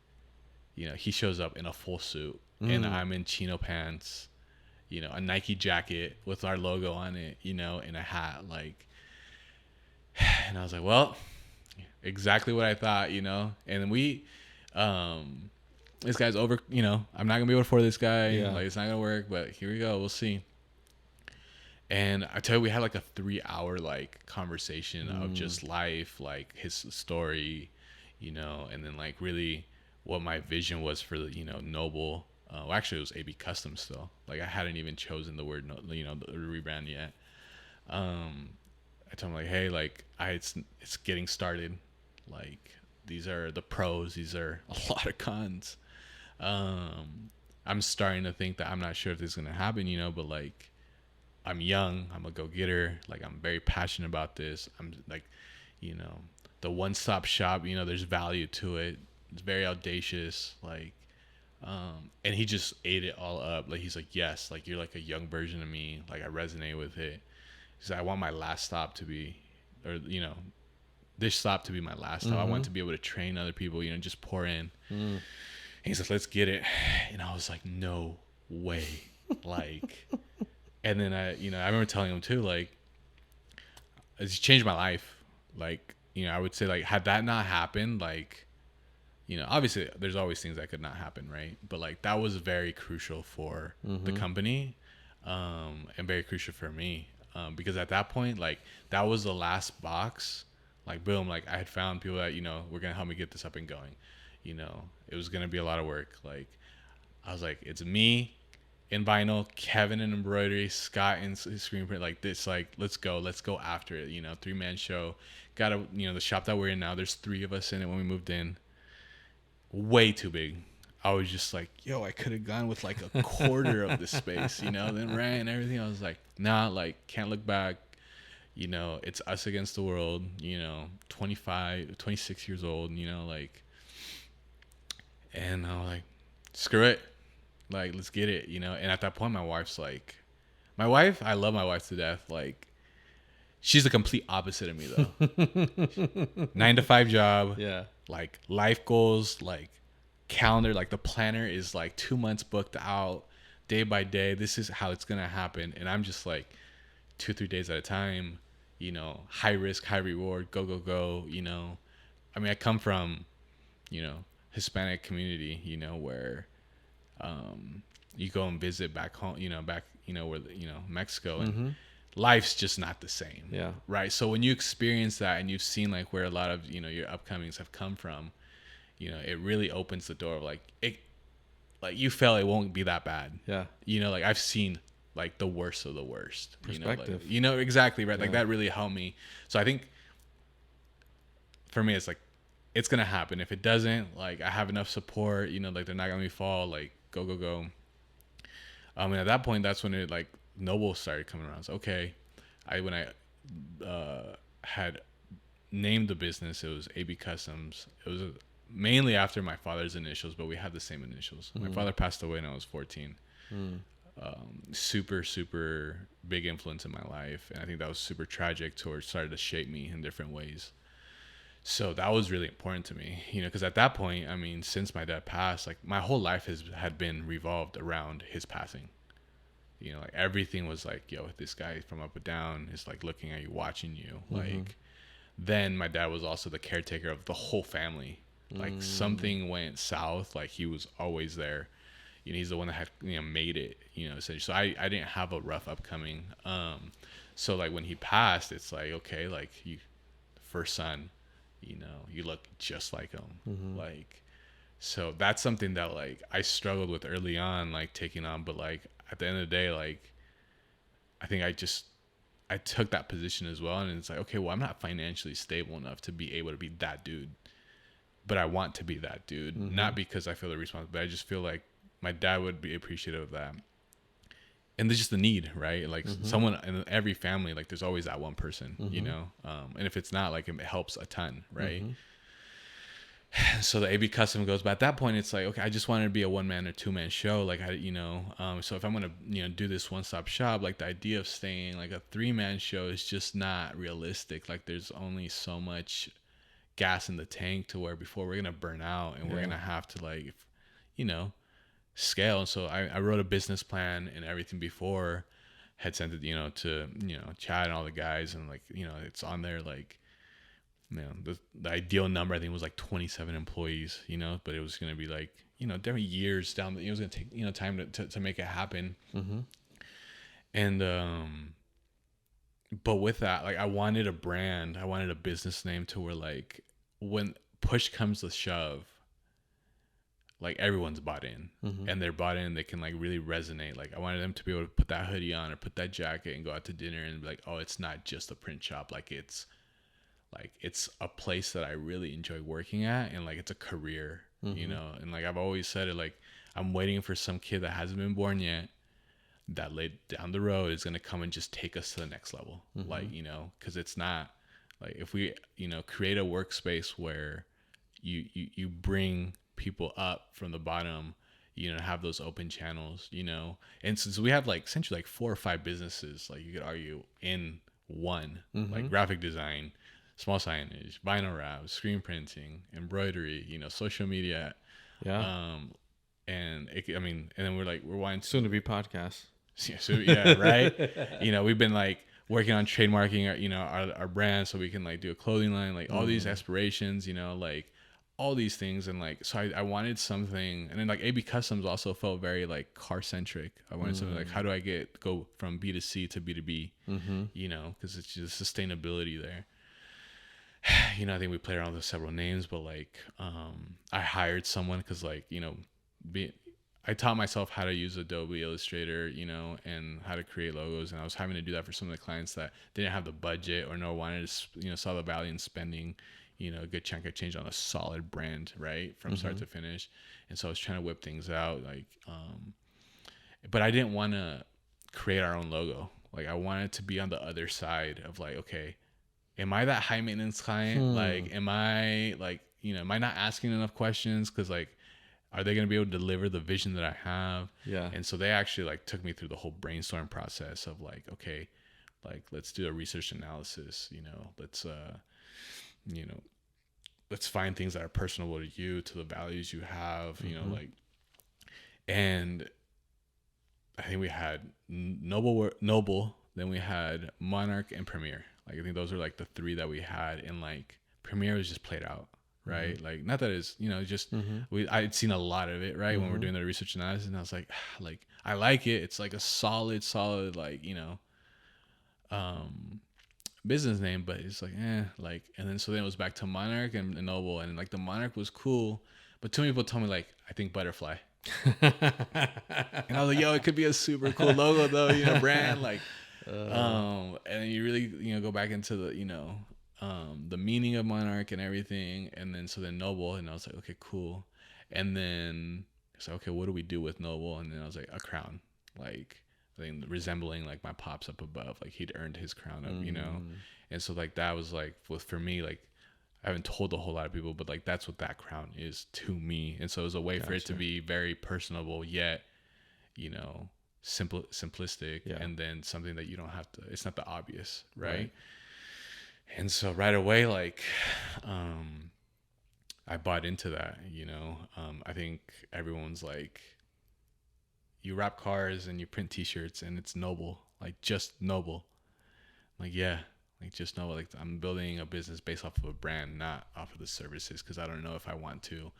he shows up in a full suit and I'm in chino pants, a Nike jacket with our logo on it, and a hat, like, and I was like, well, exactly what I thought, and then this guy's over, I'm not gonna be able to afford this guy. Yeah. Like, it's not gonna work, but here we go. We'll see. And I tell you, we had like a 3-hour like conversation of just life, like his story, and then like really what my vision was for the, Noble. Well, actually, it was AB Custom still. Like I hadn't even chosen the word, the rebrand yet. I told him like, hey, like it's getting started. Like these are the pros. These are a lot of cons. I'm starting to think that I'm not sure if this is gonna happen, but like I'm young, I'm a go-getter, like I'm very passionate about this. I'm like, the one-stop shop, there's value to it. It's very audacious, like, and he just ate it all up. Like he's like, yes, like you're like a young version of me. Like I resonate with it. He's like, I want my last stop to be, or this stop to be my last stop. I want to be able to train other people, just pour in. And he's like, let's get it. And I was like, no way, like. And then I remember telling him too, like, it's changed my life. Like, I would say like, had that not happened, like, obviously there's always things that could not happen, right? But like that was very crucial for the company, and very crucial for me, because at that point, like that was the last box. Like boom, like I had found people that were gonna help me get this up and going. It was gonna be a lot of work. Like I was like, it's me in vinyl, Kevin in embroidery, Scott in screen print, like this, like let's go after it. 3-man show. Got a the shop that we're in now, there's 3 of us in it when we moved in. Way too big. I was just like, yo, I could have gone with like a quarter of the space, then rent and everything. I was like, nah, like can't look back. It's us against the world, 25, 26 years old, like, and I was like, screw it. Like, let's get it, And at that point, I love my wife to death. Like, she's the complete opposite of me, though. 9 to 5 job. Yeah. Like, life goals, like, calendar. Like, the planner is, like, 2 months booked out, day by day. This is how it's going to happen. And I'm just, like, 2-3 days at a time, high risk, high reward, go, go, go, I mean, I come from, Hispanic community, where you go and visit back home, where Mexico, and life's just not the same. Yeah. Right. So when you experience that and you've seen like where a lot of your upcomings have come from, it really opens the door of like it, like you feel it won't be that bad. Yeah. Like I've seen like the worst of the worst. Perspective. Exactly right. Yeah. Like that really helped me. So I think for me, it's like it's gonna happen. If it doesn't, like I have enough support. Like they're not gonna be fall. Like go, go, go. And at that point, that's when it like Noble started coming around. So okay, when I had named the business, it was AB Customs. It was mainly after my father's initials, but we had the same initials. My father passed away when I was 14. Super, super big influence in my life, and I think that was super tragic towards started to shape me in different ways. So that was really important to me, because at that point, I mean, since my dad passed, like my whole life had been revolved around his passing. Like everything was like, yo, this guy from up and down is like looking at you, watching you. Like, then my dad was also the caretaker of the whole family. Like something went south, like he was always there. He's the one that had made it. Essentially. So I didn't have a rough upcoming. So like when he passed, it's like, okay, like you, first son. You look just like him. Like, so that's something that like I struggled with early on, like taking on, but like at the end of the day, like I think I took that position as well. And it's like, okay, well, I'm not financially stable enough to be able to be that dude, but I want to be that dude, not because I feel the responsibility, but I just feel like my dad would be appreciative of that. And there's just the need, right? Like someone in every family, like there's always that one person, you know? And if it's not, like it helps a ton, right? So the AB Custom goes, but at that point it's like, okay, I just wanted to be a 1-man or 2-man show. Like so if I'm going to, do this one-stop shop, like the idea of staying like a 3-man show is just not realistic. Like there's only so much gas in the tank to where before we're going to burn out and we're going to have to like, scale. And so I wrote a business plan and everything before, had sent it, to, Chad and all the guys. And like, it's on there, like, the ideal number I think was like 27 employees, but it was going to be like, different years down, it was going to take, time to make it happen. And, but with that, like I wanted a brand, I wanted a business name to where like when push comes to shove, like everyone's bought in and they're bought in, they can like really resonate. Like I wanted them to be able to put that hoodie on or put that jacket and go out to dinner and be like, oh, it's not just a print shop. Like it's a place that I really enjoy working at, and like it's a career, and like I've always said it, like I'm waiting for some kid that hasn't been born yet that laid down the road is going to come and just take us to the next level. Like, cause it's not like if we, create a workspace where you bring people up from the bottom, have those open channels, and since we have like essentially like 4 or 5 businesses, like you could argue in one, like graphic design, small signage, vinyl wrap, screen printing, embroidery, social media. Yeah. And then we're wanting soon to be podcasts. Yeah, right. We've been like working on trademarking our brand so we can like do a clothing line, like all these aspirations, like all these things. And like, so I wanted something, and then like AB Customs also felt very like car centric. I wanted something like, how do I go from B to C to B to B, cause it's just sustainability there. I think we played around with several names, but like, I hired someone cause like, I taught myself how to use Adobe Illustrator, and how to create logos. And I was having to do that for some of the clients that didn't have the budget or wanted to, saw the value in spending, a good chunk of change on a solid brand, right? From start to finish. And so I was trying to whip things out. Like, but I didn't want to create our own logo. Like I wanted to be on the other side of like, okay, am I that high maintenance client? Like, am I like, am I not asking enough questions? Cause like, are they going to be able to deliver the vision that I have? Yeah. And so they actually like took me through the whole brainstorm process of like, okay, like let's do a research analysis, let's find things that are personable to you, to the values you have, like, and I think we had Noble, then we had Monarch and Premier. Like, I think those are like the 3 that we had, and like Premier was just played out. Right. Like, not that it's, just, I'd seen a lot of it, right. When we're doing the research analysis, and I was like, I like it. It's like a solid, like, business name, but it's like, like, and then, so then it was back to Monarch and Noble, and like the Monarch was cool, but too many people told me like, I think Butterfly. And I was like, yo, it could be a super cool logo though, brand, like, and then you really, go back into the, the meaning of Monarch and everything. And then, so then Noble, and I was like, okay, cool. And then it's like, okay, what do we do with Noble? And then I was like, a crown, like, I think resembling like my pops up above, like he'd earned his crown up, And so like, that was like, for me, like, I haven't told a whole lot of people, but like, that's what that crown is to me. And so it was a way for it to be very personable, yet, simplistic, and then something that you don't have to, it's not the obvious, right? And so right away, like, I bought into that, I think everyone's like, you wrap cars and you print t-shirts and it's Noble, like just Noble. Like, yeah, like just Noble. Like, I'm building a business based off of a brand, not off of the services. Cause I don't know if I want to,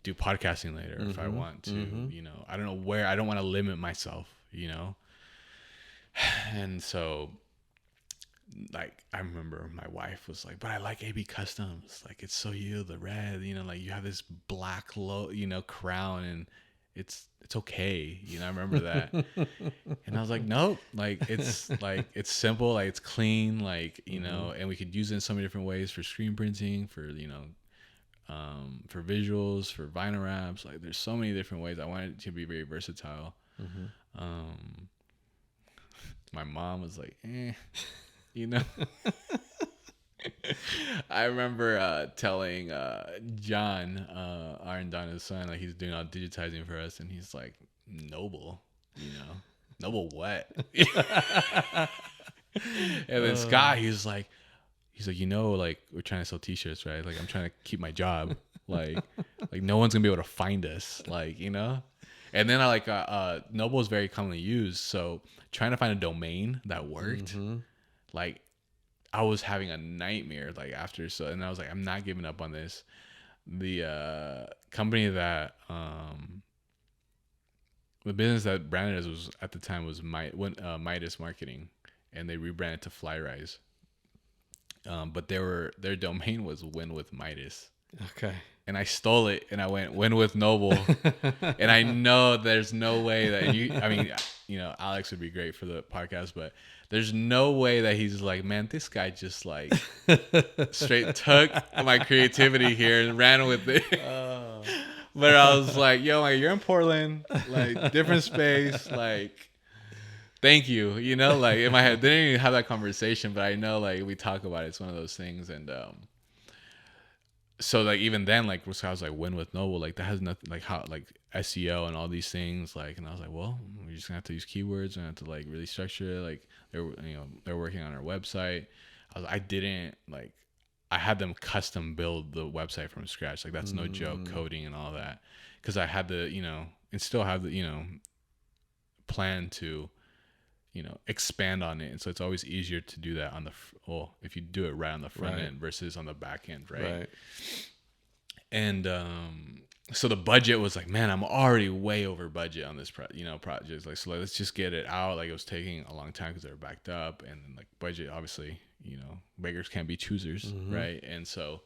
do podcasting later, if I want to, I don't know where, I don't want to limit myself, And so, like, I remember my wife was like, but I like AB Customs. Like, it's so you, the red, like you have this black crown, and it's okay. I remember that. And I was like, nope, like, it's like, it's simple, like it's clean, like, and we could use it in so many different ways for screen printing, for, for visuals, for vinyl wraps. Like there's so many different ways. I wanted it to be very versatile. My mom was like, you know. I remember telling John, Arendana's son, like he's doing all digitizing for us, and he's like, Noble, you know, Noble what? And then Scott, he's like, you know, like we're trying to sell T-shirts, right? Like I'm trying to keep my job, like no one's gonna be able to find us, like, you know. And then I like Noble is very commonly used, so trying to find a domain that worked, like I was having a nightmare like after. So, and I was like, I'm not giving up on this. The company that the business that branded us was at the time was Midas Marketing, and they rebranded to Flyrise. But their domain was Win with Midas. Okay. And I stole it, and I went Win with Noble. And I know there's no way that I mean, you know, Alex would be great for the podcast, but there's no way that he's like, man, this guy just like straight took my creativity here and ran with it. But I was like, yo, like, you're in Portland, like different space, like, thank you. You know, like in my head, they didn't even have that conversation, but I know like we talk about it. It's one of those things. And so like even then, like I was like, Win with Noble, like that has nothing, like how like SEO and all these things, like, and I was like, well, we're just gonna have to use keywords and have to like really structure it. Like they're working on our website. I had them custom build the website from scratch. Like that's no joke, coding and all that, because I had to, you know, and still have the, you know, plan to, you know, expand on it. And so it's always easier to do that on if you do it right on the front end versus on the back end, right? And so the budget was like, man, I'm already way over budget on this project. Like, so let's just get it out. Like it was taking a long time because they were backed up, and then like budget, obviously, you know, beggars can't be choosers, right? And so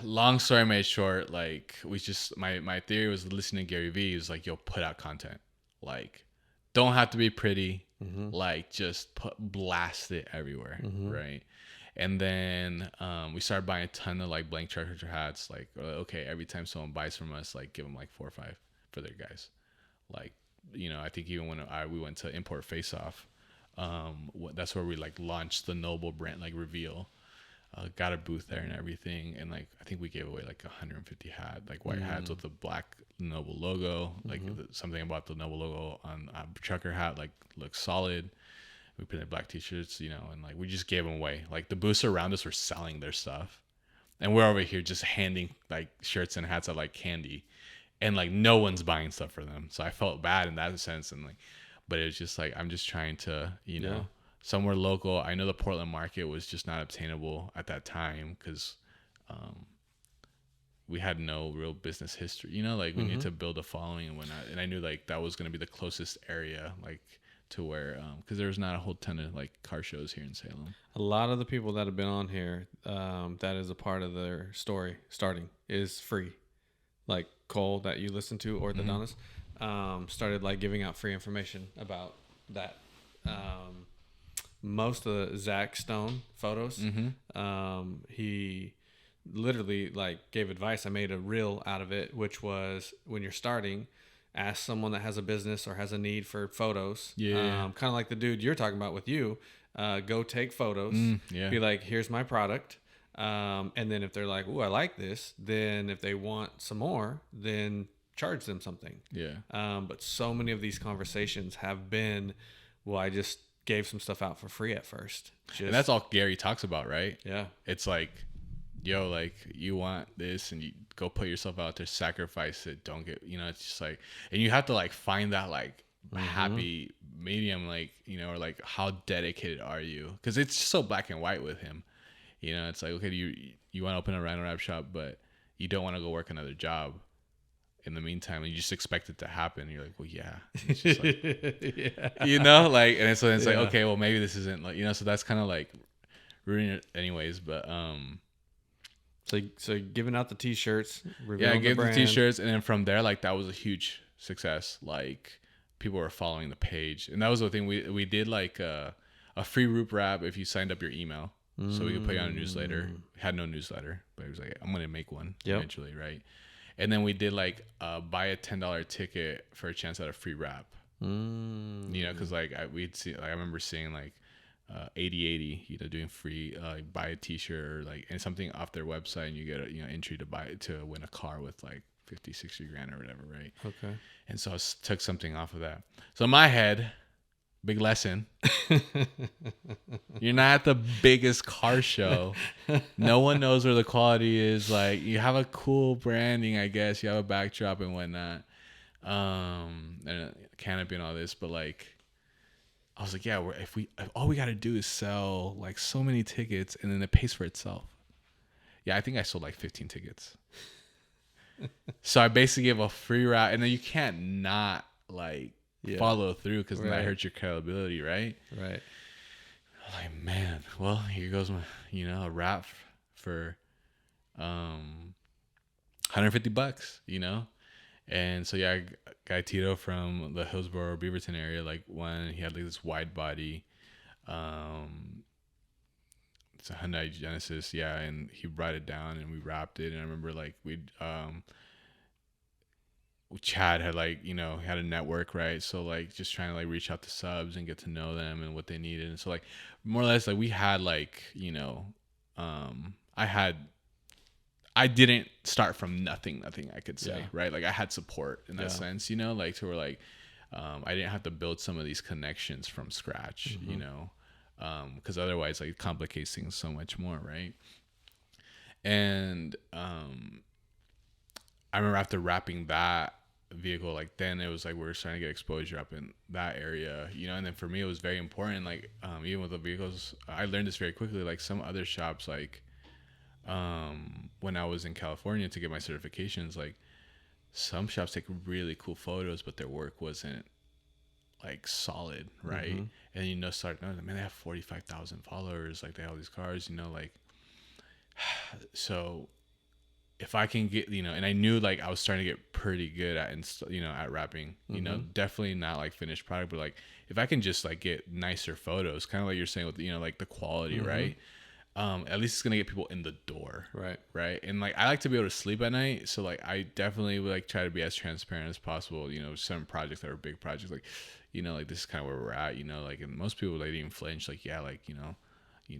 long story made short, like we just my theory was listening to Gary Vee. He was like, yo, put out content, like don't have to be pretty, like just blast it everywhere, right? And then we started buying a ton of like blank treasure hats. Like, okay, every time someone buys from us, like give them like 4 or 5 for their guys. Like, you know, I think even when we went to Import Face Off, that's where we like launched the Noble brand, like reveal. Got a booth there and everything, and like I think we gave away like 150 white hats with the black Noble logo. Like something about the Noble logo on a trucker hat like looks solid. We put in black t-shirts, you know, and like we just gave them away. Like the booths around us were selling their stuff, and we're over here just handing like shirts and hats out like candy, and like no one's buying stuff for them. So I felt bad in that sense, and like, but it was just like I'm just trying to, you know. Somewhere local. I know the Portland market was just not obtainable at that time because we had no real business history. You know, like we needed to build a following and whatnot. And I knew like that was going to be the closest area, like to where because there was not a whole ton of like car shows here in Salem. A lot of the people that have been on here, that is a part of their story starting is free. Like Cole that you listen to, Orthodontist, started like giving out free information about that. Most of the Zach Stone photos, he literally like gave advice. I made a reel out of it, which was when you're starting, ask someone that has a business or has a need for photos. Kind of like the dude you're talking about with you. Go take photos. Be like, here's my product. And then if they're like, ooh, I like this, then if they want some more, then charge them something. But so many of these conversations have been, well, I just gave some stuff out for free at first. And that's all Gary talks about, right? Yeah. It's like, yo, like you want this and you go put yourself out there, sacrifice it, don't get, you know, it's just like, and you have to like find that like happy medium, like, you know, or like how dedicated are you? Because it's just so black and white with him. You know, it's like, okay, you want to open a random wrap shop, but you don't want to go work another job in the meantime, and you just expect it to happen. You're like, well, yeah. It's just like, you know, like, and it's like, okay, well, maybe this isn't like, you know, so that's kind of like ruining it anyways. But so giving out the t-shirts, I gave the t-shirts, and then from there, like that was a huge success. Like people were following the page, and that was the thing we did. Like a free root wrap if you signed up your email. So we could put you on a newsletter. Had no newsletter, but he was like, I'm going to make one eventually, right? And then we did like buy a $10 ticket for a chance at a free wrap. You know, because like we'd see, like I remember seeing like 80/80, you know, doing free like buy a T-shirt or like and something off their website, and you get a entry to win a car with like 50-60 grand or whatever, right? Okay. And so I took something off of that. So in my head, big lesson. You're not at the biggest car show. No one knows where the quality is. Like, you have a cool branding, I guess. You have a backdrop and whatnot. And a canopy and all this. But, like, I was like, yeah, if all we got to do is sell, like, so many tickets, and then it pays for itself. Yeah, I think I sold, like, 15 tickets. So I basically gave a free route. And then you can't not, like, follow through because then that hurts your credibility, right? Right. Like, man, well, here goes my, a wrap for $150, And so yeah, guy Tito from the Hillsborough Beaverton area, like he had like this wide body, it's a Hyundai Genesis, yeah, and he brought it down and we wrapped it, and I remember like Chad had like, had a network, right? So like just trying to like reach out to subs and get to know them and what they needed. And so like more or less like we had like, I didn't start from nothing I could say, right? Like I had support in that sense, like to where like I didn't have to build some of these connections from scratch, because otherwise like it complicates things so much more, right? And I remember after wrapping that vehicle, like then it was like we were starting to get exposure up in that area, and then for me it was very important, like even with the vehicles, I learned this very quickly, like some other shops, like when I was in California to get my certifications, like some shops take really cool photos but their work wasn't like solid, right? And start knowing, man, they have 45,000 followers, like they have all these cars, like so if I can get, and I knew like I was starting to get pretty good at, at wrapping, definitely not like finished product, but like if I can just like get nicer photos, kind of like you're saying with, like the quality, right? At least it's going to get people in the door. Right. And like, I like to be able to sleep at night. So like, I definitely would like try to be as transparent as possible, some projects that are big projects, like, like this is kind of where we're at, like, and most people, they didn't flinch, like, yeah, like,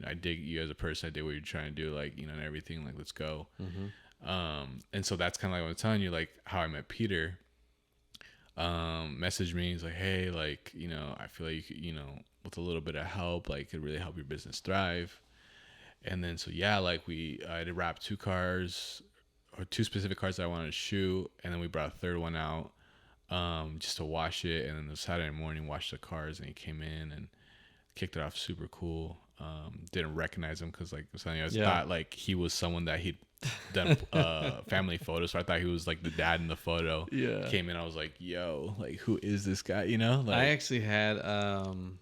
I dig you as a person, I dig what you're trying to do, like, and everything, like, let's go. And so that's kind of like what I'm telling you, like how I met Peter, messaged me. He's like, hey, like, I feel like you could, with a little bit of help, like could really help your business thrive. And then, so yeah, like I had to wrap 2 cars or 2 specific cars that I wanted to shoot. And then we brought a third one out, just to wash it. And then the Saturday morning, washed the cars, and he came in and kicked it off super cool. Didn't recognize him because like I was telling you, I thought like he was someone that he'd done family photos, so I thought he was like the dad in the photo. Came in, I was like, yo, like who is this guy, like I actually had Ellen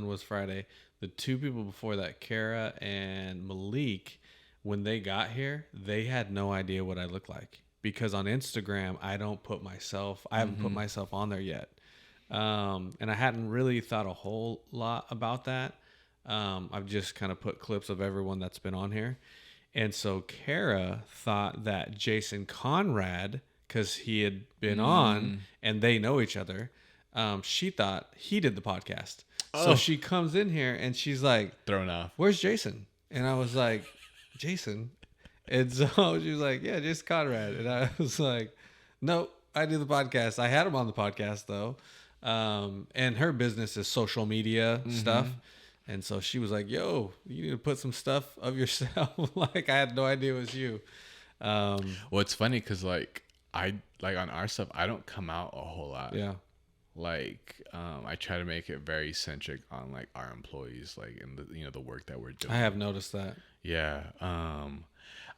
was Friday, the 2 people before that, Kara and Malik, when they got here, they had no idea what I looked like, because on Instagram I haven't put myself on there yet. And I hadn't really thought a whole lot about that. I've just kind of put clips of everyone that's been on here. And so Kara thought that Jason Conrad, because he had been on and they know each other, she thought he did the podcast. So she comes in here and she's like, thrown off, where's Jason? And I was like, Jason? And so she was like, yeah, Jason Conrad. And I was like, nope, I do the podcast. I had him on the podcast though. And her business is social media stuff. And so she was like, yo, you need to put some stuff of yourself. Like, I had no idea it was you. Well, it's funny because like on our stuff, I don't come out a whole lot. Yeah. Like, I try to make it very centric on like our employees, like in the, the work that we're doing. I have noticed that. Yeah.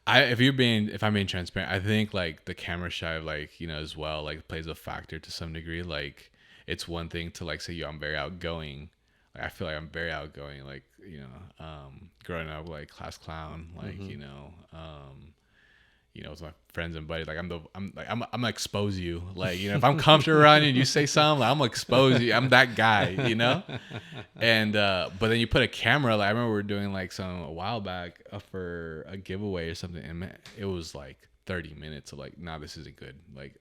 If I'm being transparent, I think like the camera shy, like, as well, like plays a factor to some degree. Like, it's one thing to like say, yo, I'm very outgoing. Like, I feel like I'm very outgoing. Like, growing up like class clown, like, you know, with my friends and buddies, like I'm gonna expose you. Like, you know, if I'm comfortable around you and you say something, like, I'm gonna expose you. I'm that guy, you know? And but then you put a camera, like I remember we were doing like a while back for a giveaway or something, and man, it was like 30 minutes of like, nah, this isn't good. Like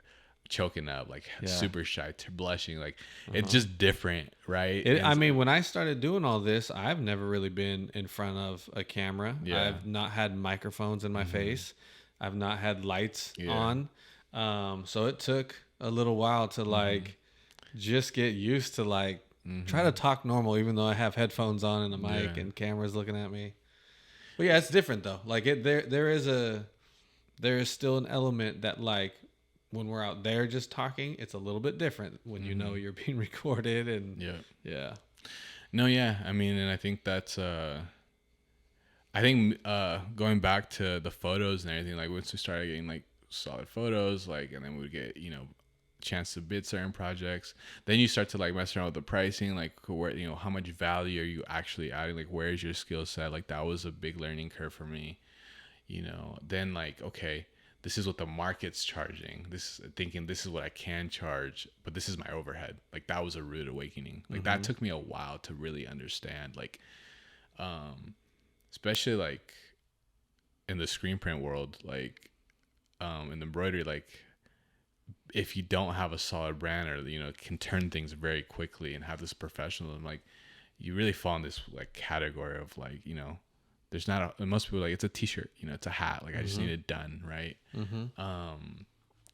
choking up, like super shy, blushing, like it's just different, right? I mean, when I started doing all this, I've never really been in front of a camera. I've not had microphones in my face. I've not had lights on. So it took a little while to like just get used to like try to talk normal, even though I have headphones on and a mic and cameras looking at me. But yeah, it's different though. Like there is still an element that like when we're out there just talking, it's a little bit different when you know you're being recorded and No, yeah. I mean, and I think that's going back to the photos and everything, like once we started getting like solid photos, like, and then we would get, you know, chance to bid certain projects, then you start to like mess around with the pricing, like where, you know, how much value are you actually adding, like where's your skill set, like that was a big learning curve for me, you know. Then like, okay, this is what the market's charging, thinking this is what I can charge, but this is my overhead. Like that was a rude awakening. Like that took me a while to really understand, like especially like in the screen print world, like in the embroidery, like if you don't have a solid brand, or you know, can turn things very quickly and have this professionalism, like you really fall in this like category of like, you know, there's not most people like, it's a t-shirt, you know, it's a hat, like I just need it done, right?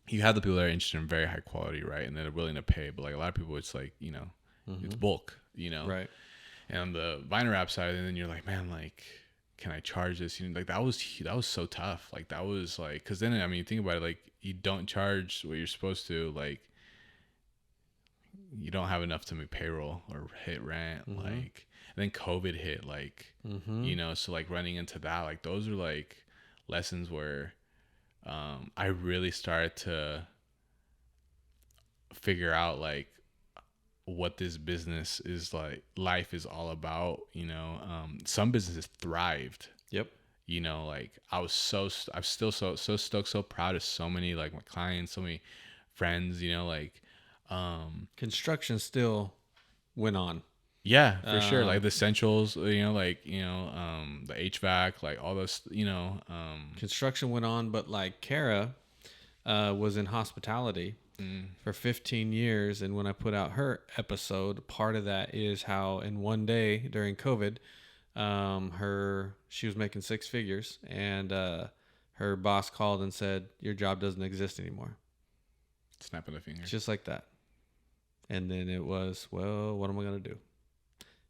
You have the people that are interested in very high quality, right, and they're willing to pay, but like a lot of people, it's like, you know, it's bulk, you know, right. And on the vinyl wrap side, and then you're like, man, like, can I charge this? You know, like that was so tough. Like that was like, because then I mean, think about it, like you don't charge what you're supposed to, like you don't have enough to make payroll or hit rent, like, and then COVID hit, like, you know, so like running into that, like those are like lessons where I really started to figure out like what this business is, like life is all about, you know. Some businesses thrived, you know, like I'm still so stoked, so proud of so many like my clients, so many friends, you know, like construction still went on. Yeah, for sure. Like the essentials, you know, like, you know, the HVAC, like all those, you know, construction went on, but like Kara was in hospitality for 15 years. And when I put out her episode, part of that is how in one day during COVID, she was making 6 figures, and her boss called and said, your job doesn't exist anymore. Snapping the finger. Just like that. And then it was, well, what am I going to do?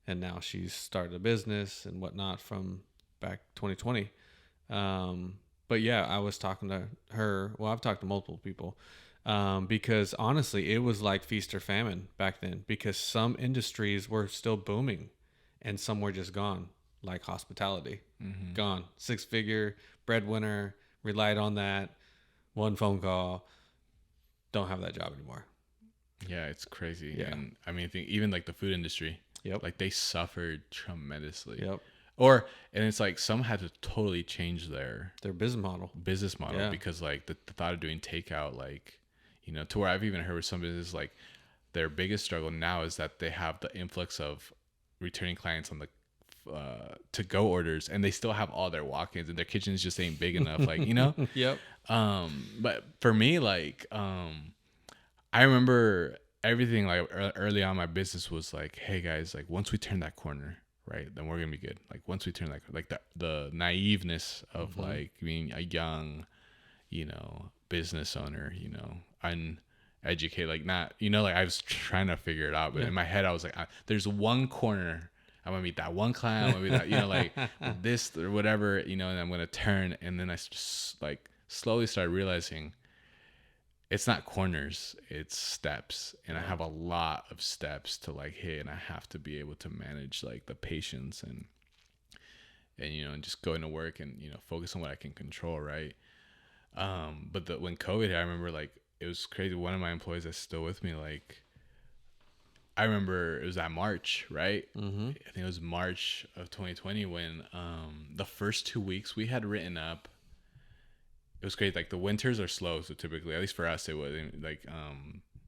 And now she's started a business and whatnot from back 2020. But yeah, I was talking to her. Well, I've talked to multiple people because honestly, it was like feast or famine back then, because some industries were still booming and some were just gone, like hospitality. Gone. 6-figure, breadwinner, relied on that. One phone call. Don't have that job anymore. Yeah, it's crazy. Yeah. And I mean, I think even like the food industry, Yep. like they suffered tremendously. Yep. And it's like some had to totally change their business model. Yeah. Because like the thought of doing takeout, like, you know, to where I've even heard with some businesses, like their biggest struggle now is that they have the influx of returning clients on the to-go orders, and they still have all their walk-ins, and their kitchens just ain't big enough, like, you know. Yep. But for me, like I remember everything like early on, my business was like, hey guys, like once we turn that corner, right, then we're gonna be good. Like once we turn that, like the naiveness of like being a young, you know, business owner, you know, uneducated, like not, you know, like I was trying to figure it out, but in my head I was like, there's one corner, I'm gonna meet that one client, I'm gonna meet that, you know, like this or whatever, you know, and I'm gonna turn. And then I just like slowly started realizing it's not corners, it's steps. And I have a lot of steps to like hit, and I have to be able to manage like the patience and you know, and just go into work and, you know, focus on what I can control, right? But when COVID hit, I remember like it was crazy. One of my employees that's still with me, like I remember it was that March, right? I think it was March of 2020 when the first 2 weeks we had written up it was great. Like the winters are slow, so typically, at least for us, it wasn't like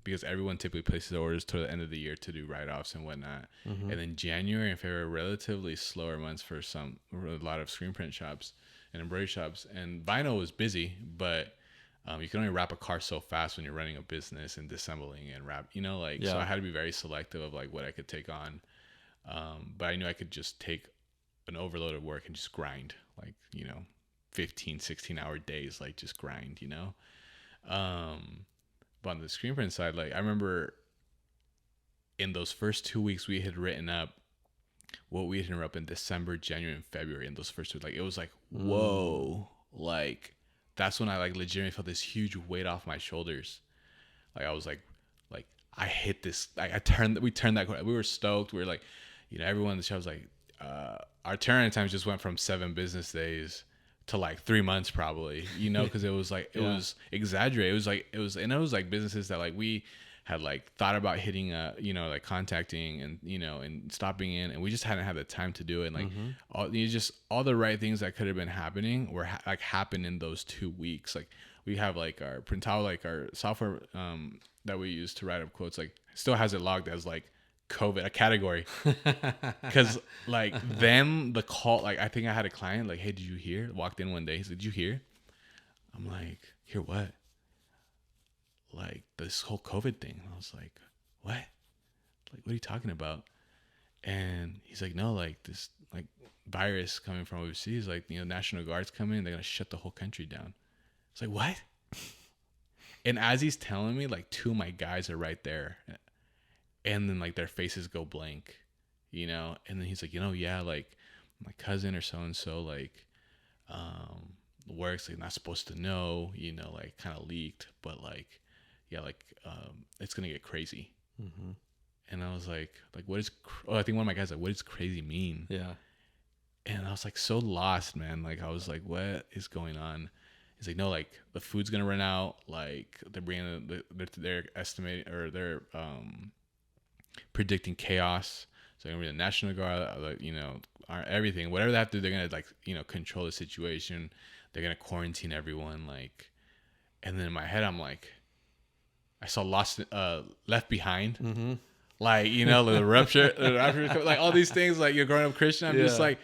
because everyone typically places orders toward the end of the year to do write-offs and whatnot. And then January and February are relatively slower months for a lot of screen print shops and embroidery shops. And vinyl was busy, but you can only wrap a car so fast when you're running a business and disassembling and wrap, so I had to be very selective of like what I could take on. But I knew I could just take an overload of work and just grind, like, 15, 16-hour days, like just grind, But on the screen print side, like I remember in those first 2 weeks we had written up what we had written up in December, January, and February. In those first 2, like it was like, whoa, like that's when I like legitimately felt this huge weight off my shoulders. Like I was like I hit this. Like we turned that corner. We were stoked. We were like, everyone in the show was like, our turnaround times just went from 7 business days to like 3 months probably, because it was like, it was exaggerated. It was like businesses that like we had like thought about hitting, like contacting and, and stopping in, and we just hadn't had the time to do it. And like all the right things that could have been happening were happened in those 2 weeks. Like we have like our Printao, like our software, that we use to write up quotes, like still has it logged as like COVID, a category. Because like then the call, like I think I had a client like, hey, did you hear? Walked in one day, he said, did you hear? I'm like, hear what? Like this whole COVID thing. I was like, what? Like, what are you talking about? And he's like, no, like this like virus coming from overseas, like, National Guard's coming, they're gonna shut the whole country down. It's like, what? And as he's telling me, like 2 of my guys are right there. And then like their faces go blank, and then he's like, yeah, like my cousin or so-and-so like works, like not supposed to know, like kind of leaked, but like, yeah, like it's gonna get crazy. And I was like what is I think one of my guys like, what does crazy mean? Yeah. And I was like so lost, man. Like I was like, what is going on? He's like, no, like the food's gonna run out, like they're bringing they're estimating, or they're predicting chaos. So they're gonna be the National Guard, everything, whatever they have to do, they're gonna like, control the situation. They're gonna quarantine everyone, like. And then in my head, I'm like, I saw Left Behind, like, the rupture, like all these things, like you're growing up Christian. I'm just like,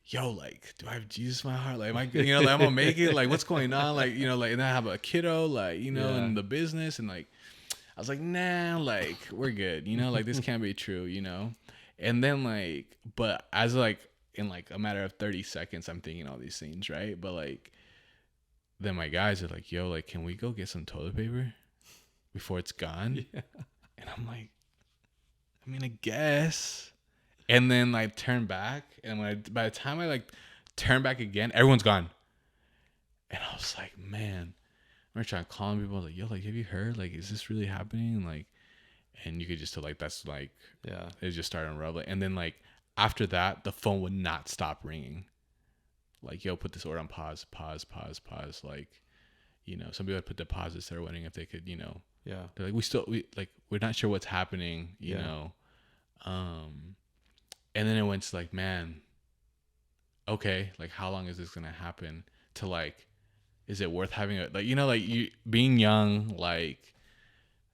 yo, like, do I have Jesus in my heart? Like, am I, like, I'm gonna make it? Like, what's going on? Like, like, and then I have a kiddo, like, in the business, and like, I was like, nah, like, we're good, like, this can't be true, And then, like, but as, like, in, like, a matter of 30 seconds, I'm thinking all these things, right? But, like, then my guys are like, yo, like, can we go get some toilet paper before it's gone? Yeah. And I'm like, I mean, I guess. And then, like, turn back, and by the time I, like, turn back again, everyone's gone. And I was like, man. I remember trying to call people, like, yo, like, have you heard? Like, is this really happening? Like, and you could just tell, like, that's, like, yeah, it just started unraveling. And then, like, after that, the phone would not stop ringing. Like, yo, put this order on pause. Like, some people had put deposits. They're wondering if they could, yeah. They're like, we're not sure what's happening, you know. And then it went to, like, man, okay, like, how long is this going to happen? To, like, is it worth having you being young, like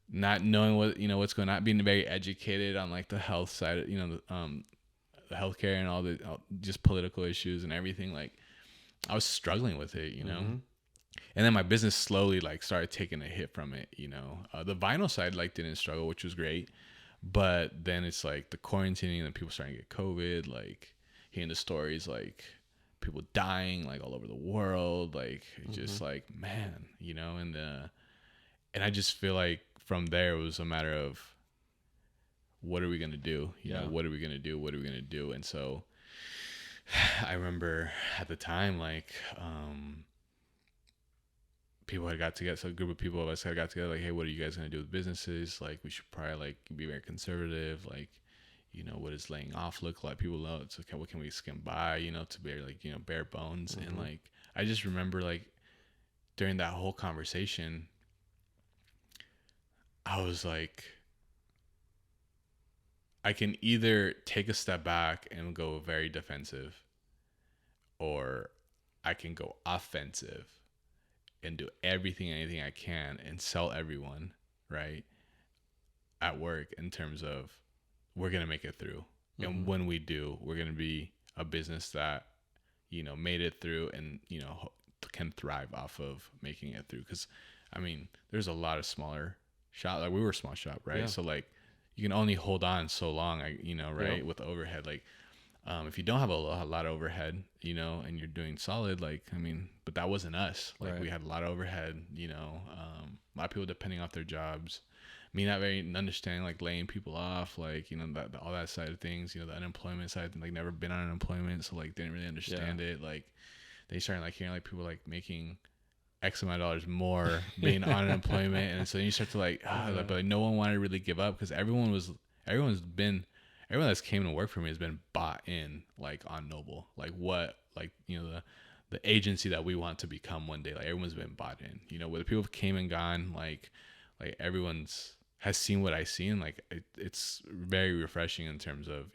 not knowing what, what's going on, being very educated on like the health side, the healthcare and all the just political issues and everything. Like I was struggling with it, and then my business slowly like started taking a hit from it. The vinyl side like didn't struggle, which was great, but then it's like the quarantining and people starting to get COVID, like hearing the stories, like people dying like all over the world, like just like, man, and I just feel like from there it was a matter of what are we gonna do, what are we gonna do. And so I remember at the time, like people had got together, so a group of people of us had got together, like, hey, what are you guys gonna do with businesses? Like we should probably like be very conservative, like what does laying off look like? People know it's okay. What can we skim by, to bare like, bare bones. And like, I just remember like during that whole conversation, I was like, I can either take a step back and go very defensive, or I can go offensive and do anything I can and sell everyone, right, at work, in terms of we're going to make it through. And when we do, we're going to be a business that, made it through and, can thrive off of making it through. Because, I mean, there's a lot of smaller shop. Like, we were a small shop, right? Yeah. So, like, you can only hold on so long, right? Yeah. With overhead. Like, if you don't have a lot of overhead, and you're doing solid, like, I mean, but that wasn't us. Like, we had a lot of overhead, a lot of people depending off their jobs. Me not very understanding, like, laying people off, like, all that side of things, the unemployment side, like, never been on unemployment, so, like, didn't really understand it. Like, they started, like, hearing, like, people, like, making X amount of dollars more being on unemployment, and so then you start to, like, but, like, no one wanted to really give up, because everyone that's came to work for me has been bought in, like, on Noble, like, what, like, the agency that we want to become one day. Like, everyone's been bought in, where the people came and gone, like everyone's has seen what I've seen. Like, it's very refreshing in terms of,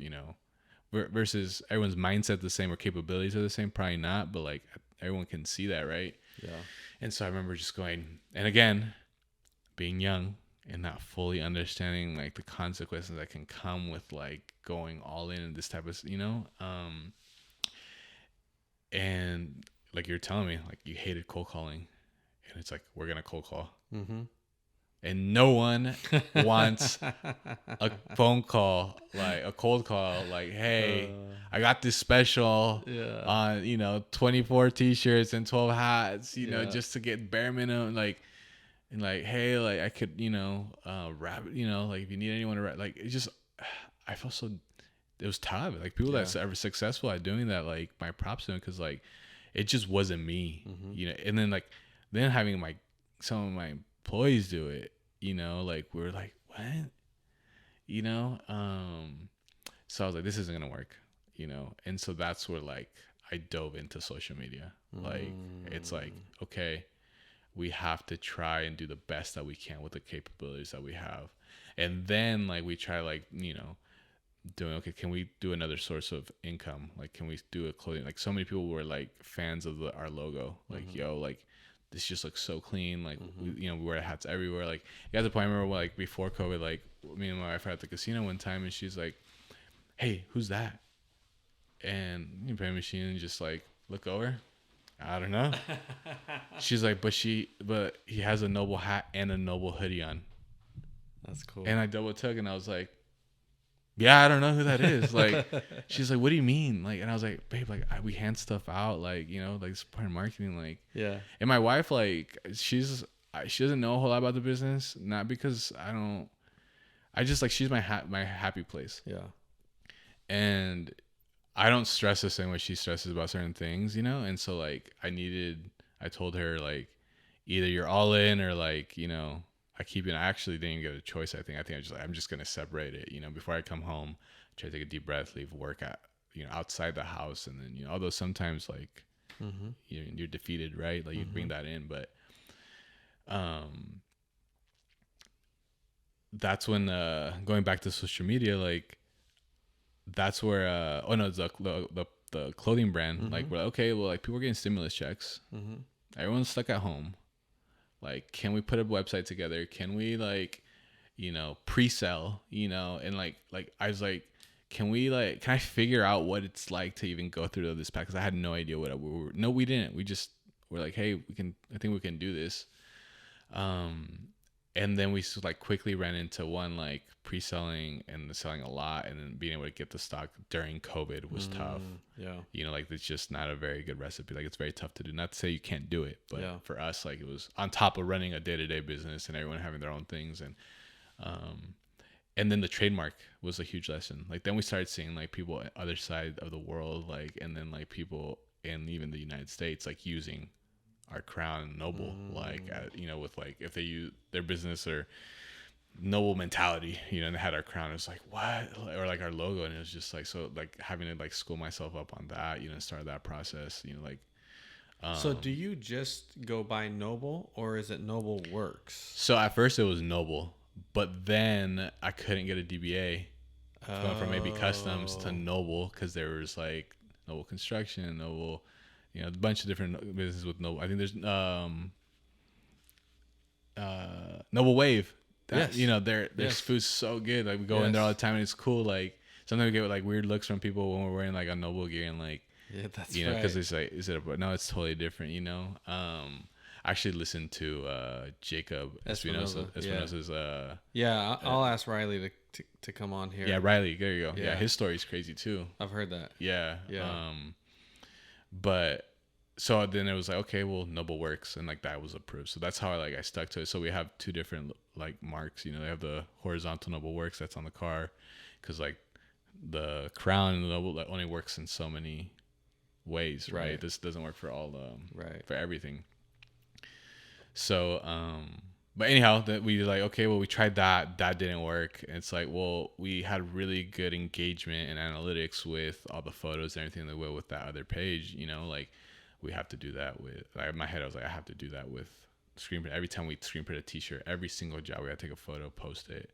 versus everyone's mindset the same or capabilities are the same, probably not, but, like, everyone can see that, right? Yeah. And so I remember just going, and again, being young and not fully understanding, like, the consequences that can come with, like, going all in this type of, and, like, you're telling me, like, you hated cold calling, and it's like, we're gonna cold call. And no one wants a phone call, like a cold call, like, hey, I got this special on, 24 t-shirts and 12 hats, just to get bare minimum, like, and, like, hey, like, I could, rap, like, if you need anyone to rap, like, it just, I felt so, it was tough. Like, people that are successful at doing that, like, my props to them, because, like, it just wasn't me, and then, like, having some of my employees do it, like, we were like, what, so I was like, this isn't gonna work, and so that's where, like, I dove into social media. Like, it's like, okay, we have to try and do the best that we can with the capabilities that we have, and then, like, we try, like, doing, okay, can we do another source of income? Like, can we do a clothing? Like, so many people were, like, fans of our logo, like, yo, like, this just looks so clean, like, we wear hats everywhere. Like, you got to the point, I remember, like, before COVID, like, me and my wife were at the casino one time, and she's like, hey, who's that? And you pay a machine and just, like, look over, I don't know. She's like, but he has a Noble hat and a Noble hoodie on. That's cool. And I double took, and I was like, yeah, I don't know who that is. Like, she's like, what do you mean? Like, and I was like, babe, like, we hand stuff out, like, like, it's part of marketing, like. Yeah. And my wife, like, she doesn't know a whole lot about the business, not because I just, like, she's my happy place. Yeah. And I don't stress the same way she stresses about certain things, and so, like, I told her, like, either you're all in, or, like, I actually didn't even get a choice. I think I'm just going to separate it, before I come home, try to take a deep breath, leave work at, outside the house. And then, although sometimes, like, you're defeated, right? Like, you bring that in, but, that's when, going back to social media, like, that's where, the clothing brand, like, we're like, okay, well, like, people are getting stimulus checks. Everyone's stuck at home. Like, can we put a website together? Can we, like, pre-sell, and, like, I was like, can I figure out what it's like to even go through this pack? Cause I had no idea what we didn't. We're like, hey, I think we can do this. And then we, like, quickly ran into one, like, pre-selling and selling a lot, and then being able to get the stock during COVID was tough. Yeah. Like, it's just not a very good recipe. Like, it's very tough to do. Not to say you can't do it, but for us, like, it was on top of running a day-to-day business and everyone having their own things. And then the trademark was a huge lesson. Like, then we started seeing, like, people on other side of the world, like, and then, like, people in even the United States, like, using our crown and Noble, like, with, like, if they use their business or Noble mentality, and they had our crown, it was like, what? Or, like, our logo, and it was just like, so, like, having to, like, school myself up on that, start that process, like. So do you just go by Noble, or is it Noble Works? So at first it was Noble, but then I couldn't get a DBA. Going from maybe Customs to Noble, because there was, like, Noble Construction, Noble, you know, a bunch of different businesses with Noble. I think there's Noble Wave. That, Yes. you know, their Yes. food's so good. Like we go in there all the time, and it's cool. Like sometimes we get like weird looks from people when we're wearing like a Noble gear, and like, Yeah, that's you know, right. because it's like, is it a, no, it's totally different, you know. I actually listened to Jacob Espinosa's Yeah, I'll ask Riley to come on here. yeah, Riley, there you go. Yeah. Yeah, his story's crazy too. I've heard that. Yeah. Yeah. But so then it was like, okay, well, Noble works, and like that was approved. So that's how I stuck to it. So we have two different like marks. You know, they have the horizontal Noble works that's on the car, because like the crown and the Noble that only works in so many ways, right? Right. This doesn't work for all Right. for everything. So but anyhow, that we like, okay, well, we tried that didn't work. And it's like, well, we had really good engagement and analytics with all the photos and everything that went with that other page, you know, like we have to do that with, like in my head I was like, I have to do that with screen print. Every time we screen print a t-shirt, every single job we gotta take a photo, post it,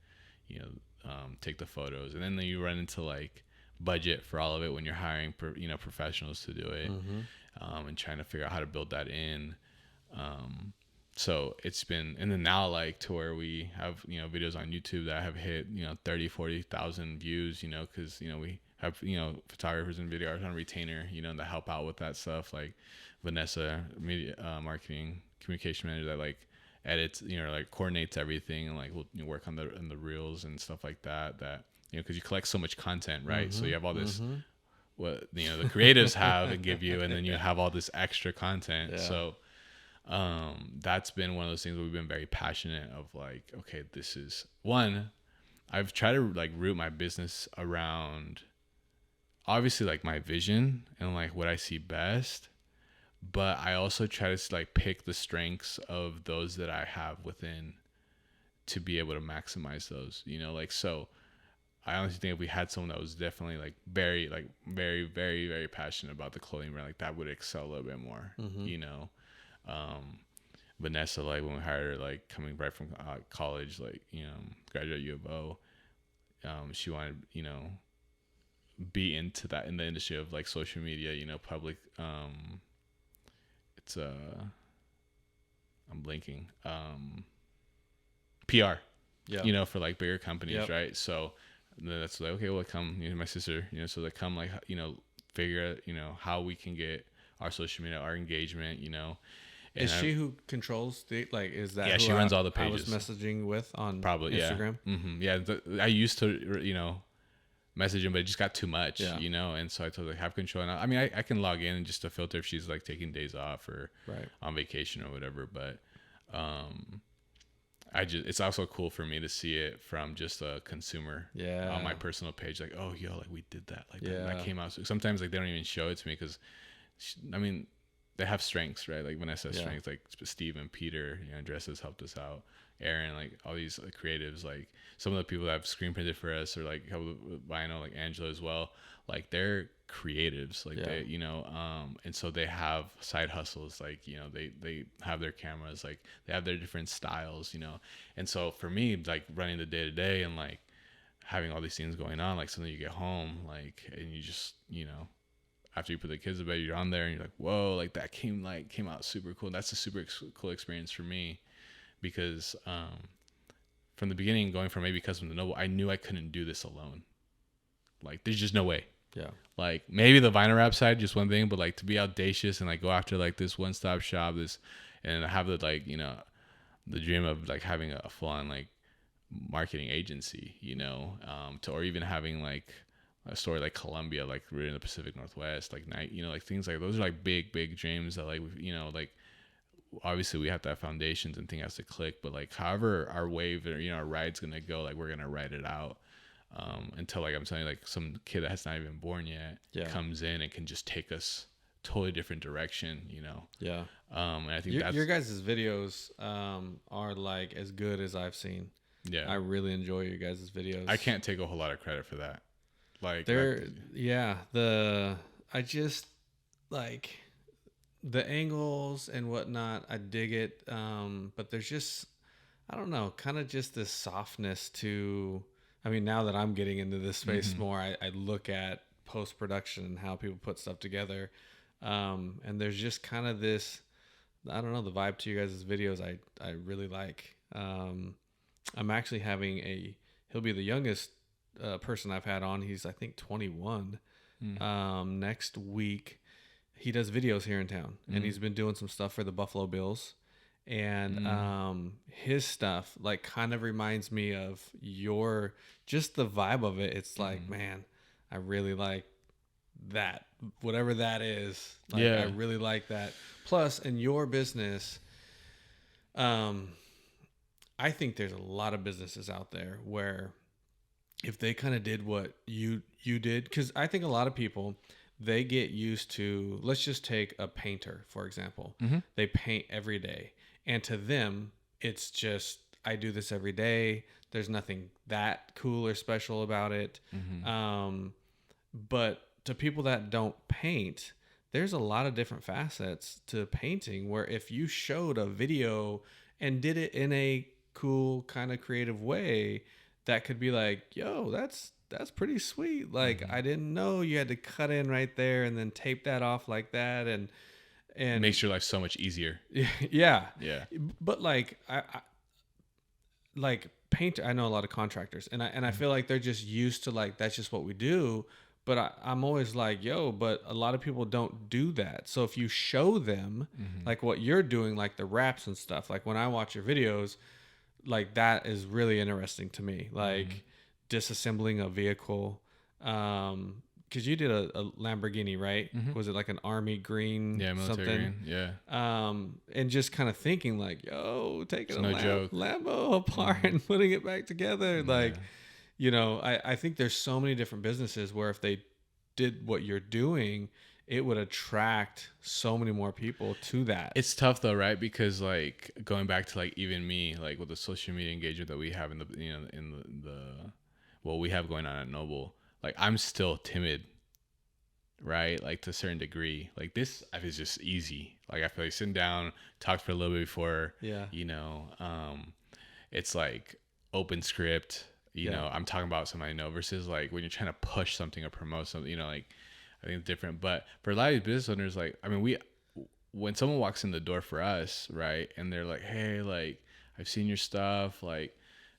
you know, take the photos. And then you run into like budget for all of it when you're hiring professionals to do it. And trying to figure out how to build that in. So it's been, and then now like to where we have, you know, videos on YouTube that have hit, you know, 30,000-40,000 views, you know, cause you know, we have, you know, photographers and videographers on retainer, you know, that help out with that stuff, like Vanessa, media, marketing communication manager, that like edits, you know, like coordinates everything, and like will, you know, work on the reels and stuff like that, you know, cause you collect so much content, right? So you have all this, what, you know, the creatives have and give you, and then you have all this extra content. Yeah. So that's been one of those things where we've been very passionate of like, okay, this is one, I've tried to like root my business around obviously like my vision and like what I see best, but I also try to like pick the strengths of those that I have within to be able to maximize those, you know, like, so I honestly think if we had someone that was definitely like very, very, very passionate about the clothing brand, like that would excel a little bit more, you know. Vanessa, like when we hired her, like coming right from college, like, you know, graduate U of O, she wanted, you know, be into that in the industry of like social media, you know, public, it's I'm blinking, PR, you know, for like bigger companies, right? So then that's like, okay, well, come, you know, my sister, you know, so they come like, you know, figure out, you know, how we can get our social media, our engagement, you know. And is she who controls the, like, is that yeah, who she runs all the pages. I was messaging with on probably Instagram? Yeah, I used to, you know, message him, but it just got too much, Yeah. you know. And so I told her, have control. And I mean, I can log in and just to filter if she's like taking days off or on vacation or whatever. But it's also cool for me to see it from just a consumer on my personal page, like, oh, yo, like we did that, like that came out. So sometimes like they don't even show it to me because I mean, they have strengths, right? Like Vanessa has strengths, like Steve and Peter, you know, Andres helped us out, Aaron, like all these like, creatives, like some of the people that have screen printed for us, or like I know like Angela as well, like they're creatives, like they, you know, and so they have side hustles, like, you know, they have their cameras, like they have their different styles, you know. And so for me, like running the day to day and like having all these things going on, like suddenly you get home, like, and you just, you know, after you put the kids to bed, you're on there and you're like, whoa, like that came out super cool. And that's a super cool experience for me because from the beginning, going from maybe custom to Noble, I knew I couldn't do this alone. Like there's just no way. Yeah. Like maybe the vinyl wrap side, just one thing, but like to be audacious and like go after like this one-stop shop, this, and have the, like, you know, the dream of like having a full-on like marketing agency, you know, or even having like a story like Columbia, like we're in the Pacific Northwest, like night, you know, like things like those are like big dreams that like, you know, like obviously we have to have foundations and things has to click, but like however our wave or, you know, our ride's gonna go, like we're gonna ride it out until, like I'm telling you, like some kid that has not even born yet comes in and can just take us totally different direction, you know. And I think your guys' videos are like as good as I've seen. I really enjoy your guys' videos. I can't take a whole lot of credit for that. Like I just like the angles and whatnot. I dig it. But there's just, I don't know, kind of just this softness to, I mean, now that I'm getting into this space more, I look at post-production and how people put stuff together. And there's just kind of this, I don't know, the vibe to you guys' videos I really like. I'm actually having he'll be the youngest person I've had on. He's, I think, 21. Next week, he does videos here in town, and he's been doing some stuff for the Buffalo Bills. And his stuff like kind of reminds me of just the vibe of it. It's like, man, I really like that, whatever that is. Like, I really like that. Plus, in your business, I think there's a lot of businesses out there where if they kind of did what you did, because I think a lot of people, they get used to, let's just take a painter, for example. They paint every day. And to them, it's just, I do this every day. There's nothing that cool or special about it. But to people that don't paint, there's a lot of different facets to painting where if you showed a video and did it in a cool kind of creative way, that could be like, yo, that's pretty sweet. Like, I didn't know you had to cut in right there and then tape that off like that. And makes your life so much easier. Yeah. Yeah. But like, I like painter, I know a lot of contractors, and I feel like they're just used to, like, that's just what we do. But I'm always like, yo, but a lot of people don't do that. So if you show them like what you're doing, like the wraps and stuff, like when I watch your videos, like that is really interesting to me. Like disassembling a vehicle, because you did a Lamborghini, right? Was it like an army green? Yeah, military something? green. Yeah. And just kind of thinking like, yo, taking It's a no joke. Lambo apart and putting it back together. Like, you know, I think there's so many different businesses where if they did what you're doing, it would attract so many more people to that. It's tough though, right? Because like going back to like even me, like with the social media engagement that we have in the, you know, in the what we have going on at Noble, like I'm still timid, right? Like to a certain degree. Like this is just easy. Like I feel like sitting down, talk for a little bit before, you know, it's like open script, you know, I'm talking about something I know versus like when you're trying to push something or promote something, you know, like I think it's different. But for a lot of these business owners, like, I mean, when someone walks in the door for us, right, and they're like, hey, like, I've seen your stuff, like,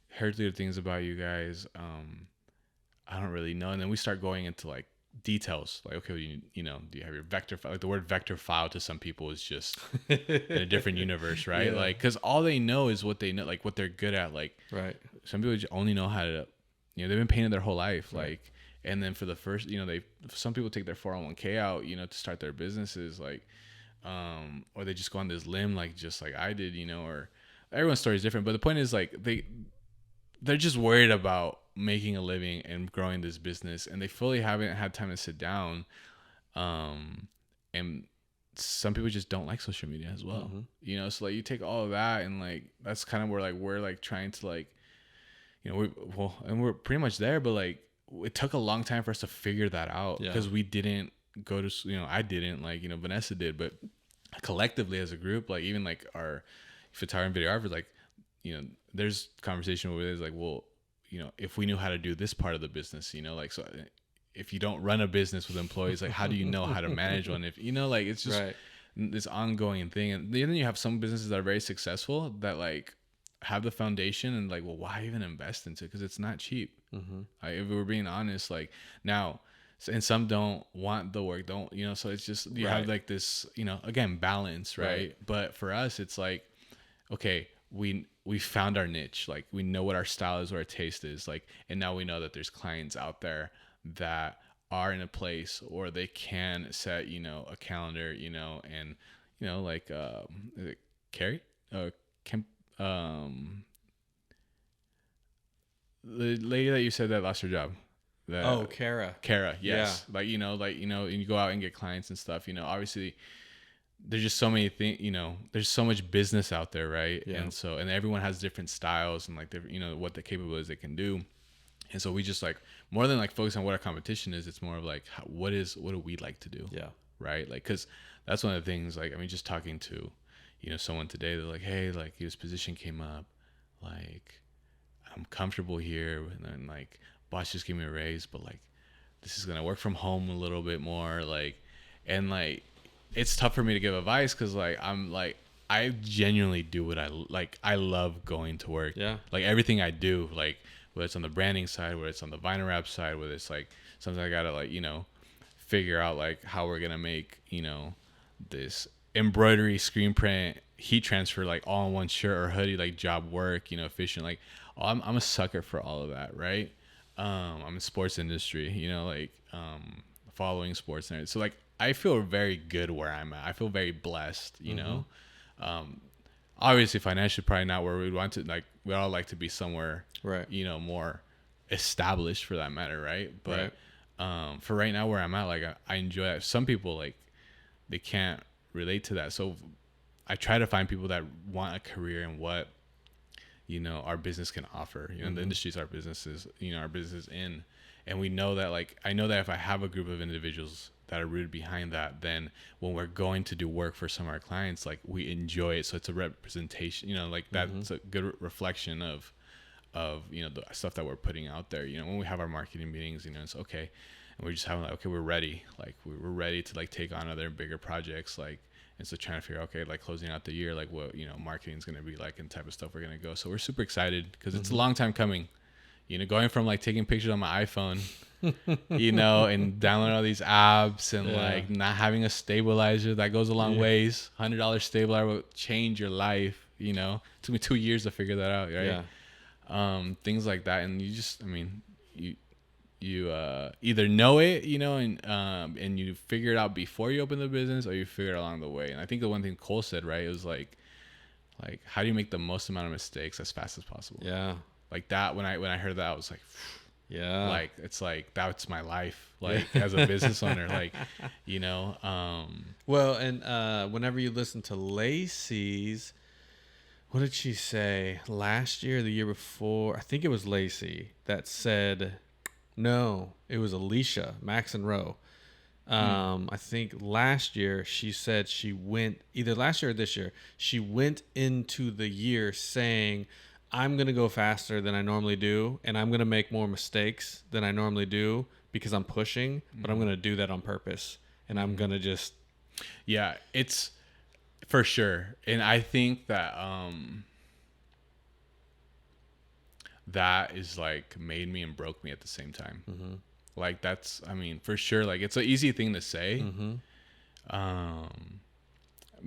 heard good things about you guys. I don't really know. And then we start going into like details, like, okay, you know, do you have your vector file? Like the word vector file to some people is just in a different universe, right? Like, because all they know is what they know, like what they're good at. Like, some people just only know how to, you know, they've been painting their whole life, like. And then for the first, you know, some people take their 401k out, you know, to start their businesses, like, or they just go on this limb, like just like I did, you know, or everyone's story is different. But the point is, like, they're just worried about making a living and growing this business, and they fully haven't had time to sit down. And some people just don't like social media as well, you know. So like, you take all of that, and like that's kind of where like we're like trying to like, you know, we're pretty much there, but like. It took a long time for us to figure that out because we didn't go to, you know, I didn't, like, you know, Vanessa did, but collectively as a group, like even like our photographer and videographers, like, you know, there's conversation where it's like, well, you know, if we knew how to do this part of the business, you know, like, so if you don't run a business with employees, like how do you know how to manage one? If, you know, like it's just this ongoing thing. And then you have some businesses that are very successful that like have the foundation and like, well, why even invest into it? Because it's not cheap. If we're being honest, like now, and some don't want the work, don't, you know, so it's just, you have like this, you know, again, balance, right? But for us, it's like, okay, we found our niche, like we know what our style is, what our taste is, like, and now we know that there's clients out there that are in a place or they can set, you know, a calendar, you know, and, you know, like, is it Carrie? The lady that you said that lost her job. Kara. Kara, yes. Yeah. Like, you know, and you go out and get clients and stuff, you know, obviously there's just so many things, you know, there's so much business out there, right? Yeah. And so, and everyone has different styles and like, different, you know, what the capabilities they can do. And so we just like, more than like focus on what our competition is, it's more of like, what do we like to do? Yeah. Right? Like, cause that's one of the things, like, I mean, just talking to, you know, someone today, they're like, hey, like his position came up, like, I'm comfortable here, and then like boss just gave me a raise, but like this is gonna work from home a little bit more, like, and like it's tough for me to give advice because like I'm like I genuinely do what I like. I love going to work. Yeah. Like everything I do, like whether it's on the branding side, whether it's on the vinyl wrap side, whether it's like sometimes I gotta like figure out like how we're gonna make this embroidery, screen print, heat transfer like all in one shirt or hoodie, like job work, efficient. Like I'm a sucker for all of that, right? I'm in sports industry, following sports and everything. So like I feel very good where I'm at. I feel very blessed, obviously financially probably not where we'd want to, like we all like to be somewhere right, more established for that matter, right? But right. For right now where I'm at, like I enjoy it. Some people like they can't relate to that, so I try to find people that want a career in what our business can offer. The industries our businesses our business in, and we know that like I know that if I have a group of individuals that are rooted behind that, then when we're going to do work for some of our clients, like we enjoy it. So it's a representation, like that's a good reflection of the stuff that we're putting out there. When we have our marketing meetings, it's okay, and we're just having like, okay, we're ready, like we're ready to like take on other bigger projects, like, and so trying to figure out, okay, like closing out the year, like what marketing is going to be like and type of stuff we're going to go. So we're super excited because it's a long time coming, going from like taking pictures on my iPhone and downloading all these apps and like not having a stabilizer that goes a long ways. $100 stabilizer will change your life. It took me 2 years to figure that out, right? Things like that. And you just, you either know it, and you figure it out before you open the business, or you figure it along the way. And I think the one thing Cole said, right, it was like how do you make the most amount of mistakes as fast as possible? Yeah. Like that, when I heard that, I was like, yeah, like it's like that's my life, like as a business owner, like well, and whenever you listen to Lacey's, what did she say last year, the year before? I think it was Lacey that said, no, it was Alicia Max and Rowe. I think last year she said she went, either last year or this year, she went into the year saying, I'm going to go faster than I normally do, and I'm going to make more mistakes than I normally do because I'm pushing, but I'm going to do that on purpose, and I'm going to just... Yeah, it's for sure. And I think that that is like made me and broke me at the same time. Like that's, for sure, like it's an easy thing to say.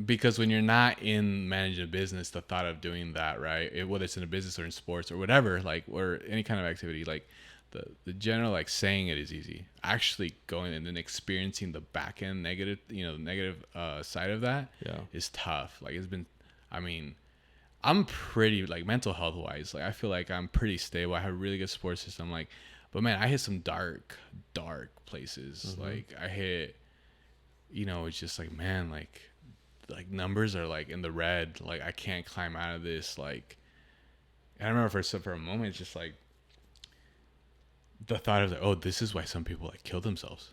Because when you're not in managing a business, the thought of doing that, right, whether it's in a business or in sports or whatever, like, or any kind of activity, like the general, like saying it is easy. Actually going and then experiencing the back end negative, negative side of that is tough. Like it's been, I'm pretty, like mental health wise, like I feel like I'm pretty stable. I have a really good support system. Like, but man, I hit some dark places. Like I hit, it's just like, man, like numbers are like in the red, like I can't climb out of this. Like, and I remember for a moment, it's just like the thought of like, oh, this is why some people like kill themselves.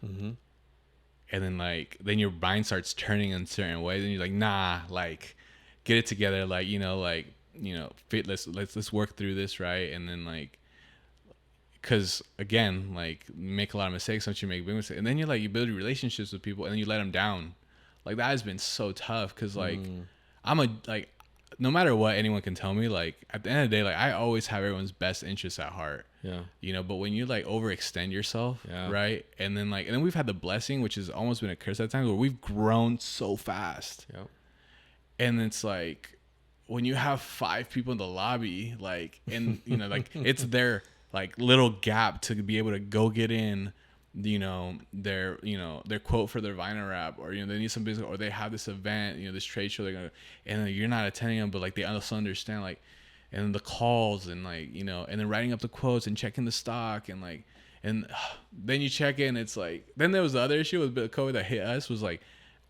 And then your mind starts turning in certain ways, and you're like, nah, like get it together, like let's work through this, right? And then like, because again, like make a lot of mistakes, don't you make big mistakes, and then you build relationships with people, and then you let them down. Like that has been so tough because like no matter what anyone can tell me, like at the end of the day, like I always have everyone's best interests at heart. But when you like overextend yourself, right, and then we've had the blessing, which has almost been a curse at times, where we've grown so fast. And it's like when you have 5 people in the lobby, like, and like it's their like little gap to be able to go get in their quote for their vinyl wrap, or they need some business, or they have this event, this trade show they're gonna, and you're not attending them, but like they also understand, like, and the calls, and like and then writing up the quotes and checking the stock, and like, and then you check in, it's like, then there was the other issue with COVID that hit us, was like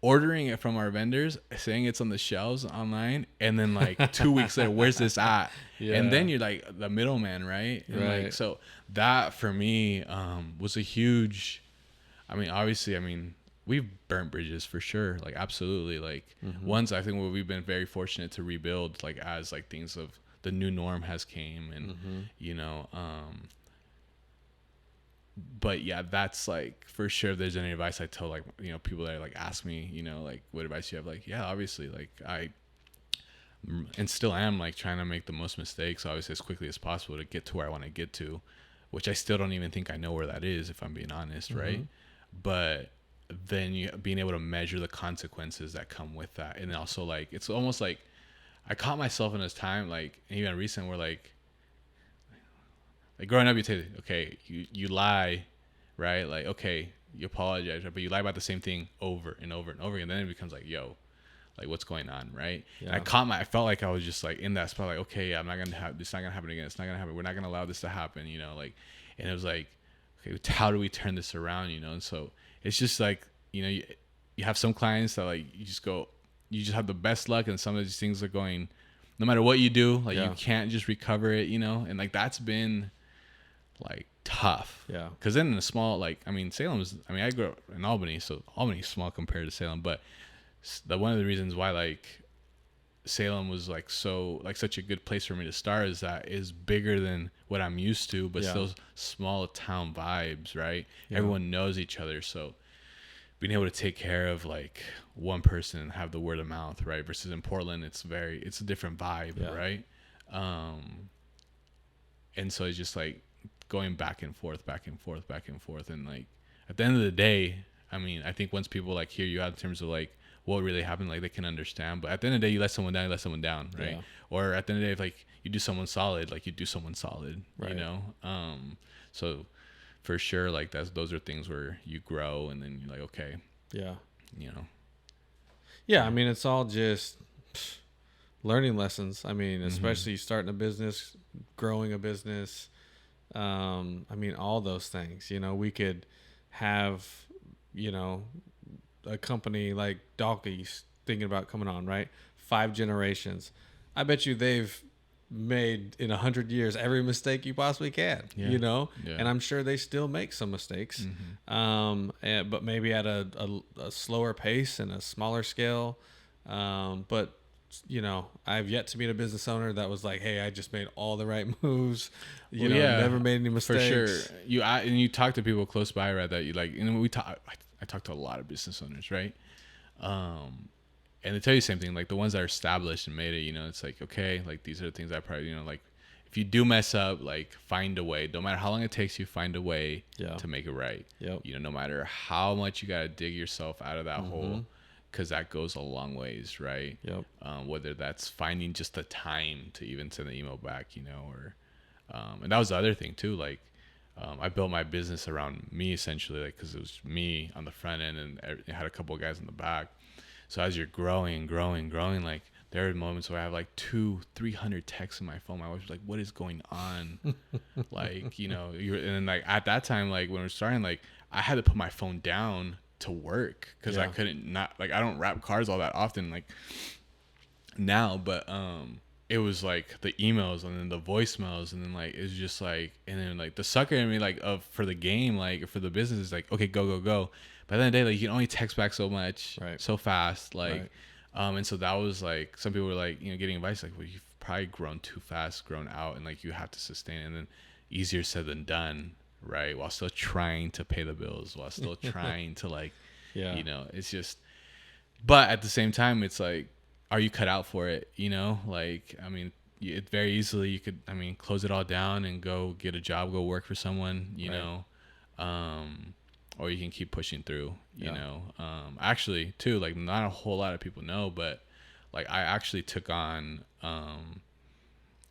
ordering it from our vendors, saying it's on the shelves online, and then like 2 weeks later, where's this at? And then you're like the middleman, right? And like, so that for me was a huge, obviously, we've burnt bridges for sure, like absolutely, like ones I think where we've been very fortunate to rebuild, like as like things of the new norm has came, and but yeah, that's like for sure. If there's any advice I tell, like, you know, people that like ask me, you know, like what advice you have, like, yeah, obviously, like I and still am like trying to make the most mistakes obviously as quickly as possible to get to where I want to get to, which I still don't even think I know where that is, if I'm being honest, right? But then you being able to measure the consequences that come with that, and also like it's almost like I caught myself in this time, like even recent, where like growing up, you say, okay, you lie, right? Like, okay, you apologize, right? But you lie about the same thing over and over and over again. Then it becomes like, yo, like what's going on, right? Yeah. And I felt like I was just like in that spot, like, okay, yeah, I'm not gonna have this, not gonna happen again. It's not gonna happen. We're not gonna allow this to happen, you know, like, and it was like, okay, how do we turn this around, you know? And so it's just like, you know, you have some clients that like you just have the best luck, and some of these things are going, no matter what you do, like you can't just recover it, you know, and like that's been like tough. Yeah. Because then in a small, like, I mean, I grew up in Albany, so Albany's small compared to Salem, but one of the reasons why like Salem was like such a good place for me to start is that is bigger than what I'm used to, but still small town vibes, right? Yeah. Everyone knows each other, so being able to take care of like one person and have the word of mouth, right? Versus in Portland, it's a different vibe, right? And so it's just like going back and forth, and like at the end of the day, I mean, I think once people like hear you out in terms of like what really happened, like they can understand. But at the end of the day, you let someone down, right? Yeah. Or at the end of the day, if like you do someone solid, like you do someone solid, right. You know? So for sure, like those are things where you grow, and then you're like, okay. Yeah. You know? Yeah, I mean, it's all just learning lessons. I mean, especially starting a business, growing a business. I mean, all those things, you know, we could have, you know, a company like Dalkey's thinking about coming on, right? 5 generations. I bet you they've made in 100 years every mistake you possibly can, you know? Yeah. And I'm sure they still make some mistakes, but maybe at a slower pace and a smaller scale. But you know, I've yet to meet a business owner that was like, "Hey, I just made all the right moves. You know, never made any mistakes." For sure. You talk to people close by, right? That you like, and I talk to a lot of business owners, right? And they tell you the same thing. Like the ones that are established and made it, you know, it's like, okay, like these are the things I probably, you know, like if you do mess up, like find a way. No matter how long it takes you, find a way to make it right. Yep. You know, no matter how much you gotta dig yourself out of that hole. Because that goes a long ways, right? Yep. Whether that's finding just the time to even send the email back, you know, or and that was the other thing too. Like I built my business around me essentially, like because it was me on the front end, and I had a couple of guys in the back. So as you're growing, like there are moments where I have like 200-300 texts in my phone. My wife's like, "What is going on?" Like, you know, and then like at that time, like when we're starting, like I had to put my phone down to work because I couldn't not like I don't wrap cars all that often like now, but it was like the emails and then the voicemails, and then like it's just like, and then like the sucker in me like for the game, like for the business is like, okay, go. But at the end of the day, like you can only text back so much, so fast, like and so that was like some people were like, you know, getting advice like, well, you've probably grown too fast, grown out, and like you have to sustain it. And then easier said than done, right? While still trying to pay the bills, while still trying to like, you know, it's just, but at the same time, it's like, are you cut out for it? You know, like, I mean, it very easily you could, I mean, close it all down and go get a job, go work for someone, you know, or you can keep pushing through, you know. Actually too, like not a whole lot of people know, but like I actually took on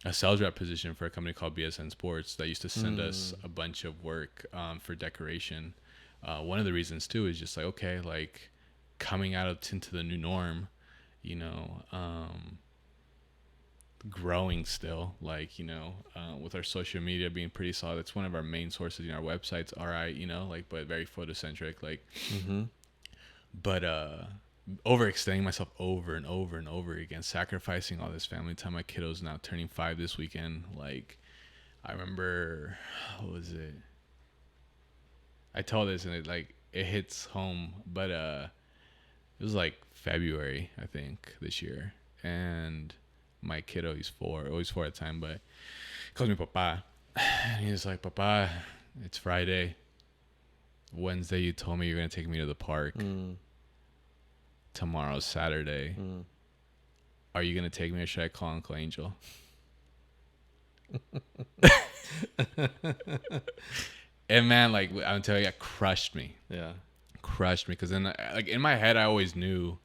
a sales rep position for a company called BSN Sports that used to send us a bunch of work for decoration. One of the reasons too is just like, okay, like coming into the new norm, you know, growing still, like, you know, with our social media being pretty solid. It's one of our main sources. You know, our website's all right, you know, like, but very photocentric, like, but overextending myself over and over again, sacrificing all this family time. My kiddo's now turning 5 this weekend. Like, I remember, what was it? I told this and it hits home, but it was like February, I think, this year. And my kiddo, he's 4 at the time, but he calls me Papa. And he's like, Papa, it's Friday. Wednesday you told me you're gonna take me to the park. Tomorrow's Saturday. Are you gonna take me, or should I call Uncle Angel? And man, like I'm telling you, it crushed me. Yeah. Crushed me, because then, like in my head, I always knew.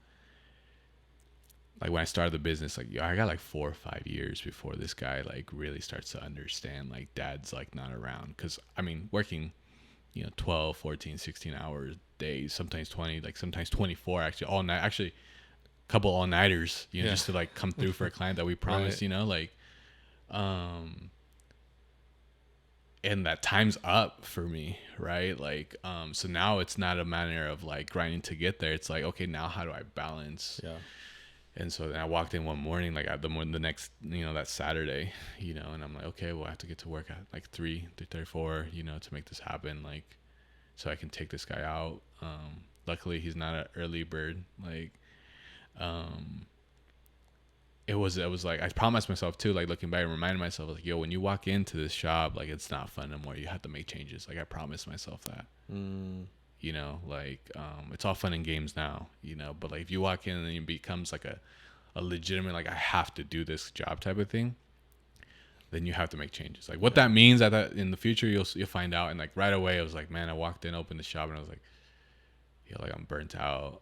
Like when I started the business, like I got like 4 or 5 years before this guy like really starts to understand like dad's like not around. Because I mean, working, 12, 14, 16 hours days, sometimes 20, like sometimes 24 actually all night, actually a couple all nighters, just to like come through for a client that we promised, Right. and that time's up for me, right? Like, so now it's not a matter of like grinding to get there. It's like, okay, now how do I balance? Yeah. And so then I walked in one morning, like the next, that Saturday, and I'm like, okay, well, I have to get to work at like 3:34, to make this happen. Like, so I can take this guy out. Luckily he's not an early bird. Like, it was like, I promised myself too, like looking back and reminding myself like, yo, when you walk into this job, like it's not fun anymore. You have to make changes. Like I promised myself that. It's all fun and games now, but like if you walk in and then it becomes like a legitimate, like I have to do this job type of thing, then you have to make changes. Like what that means that in the future, you'll find out. And like right away I was like, man, I walked in, opened the shop, and I was like, like I'm burnt out.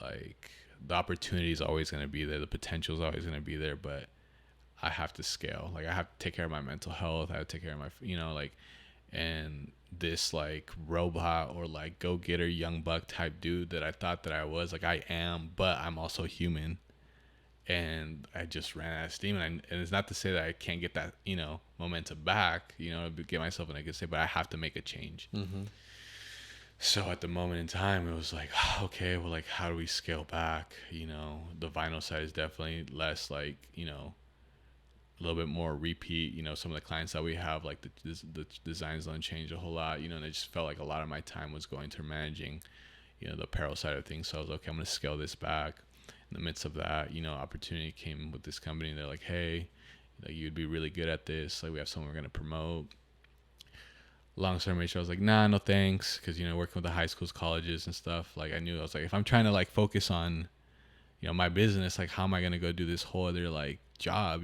Like the opportunity is always going to be there. The potential is always going to be there, but I have to scale. Like I have to take care of my mental health. I have to take care of my, and this like robot or like go-getter young buck type dude that I thought that I was, like I am, but I'm also human, and I just ran out of steam. And it's not to say that I can't get that momentum back, get myself in a good state, but I have to make a change. So at the moment in time, it was like, okay, well, like how do we scale back? The vinyl side is definitely less, like a little bit more repeat. Some of the clients that we have, like the designs don't change a whole lot, and it just felt like a lot of my time was going to managing the apparel side of things. So I was like, okay, I'm going to scale this back. In the midst of that, opportunity came with this company. They're like, hey, you'd be really good at this, like we have someone we're going to promote. Long story short, I was like, nah, no thanks, because working with the high schools, colleges and stuff, like I knew, I was like, if I'm trying to like focus on my business, like how am I going to go do this whole other like job,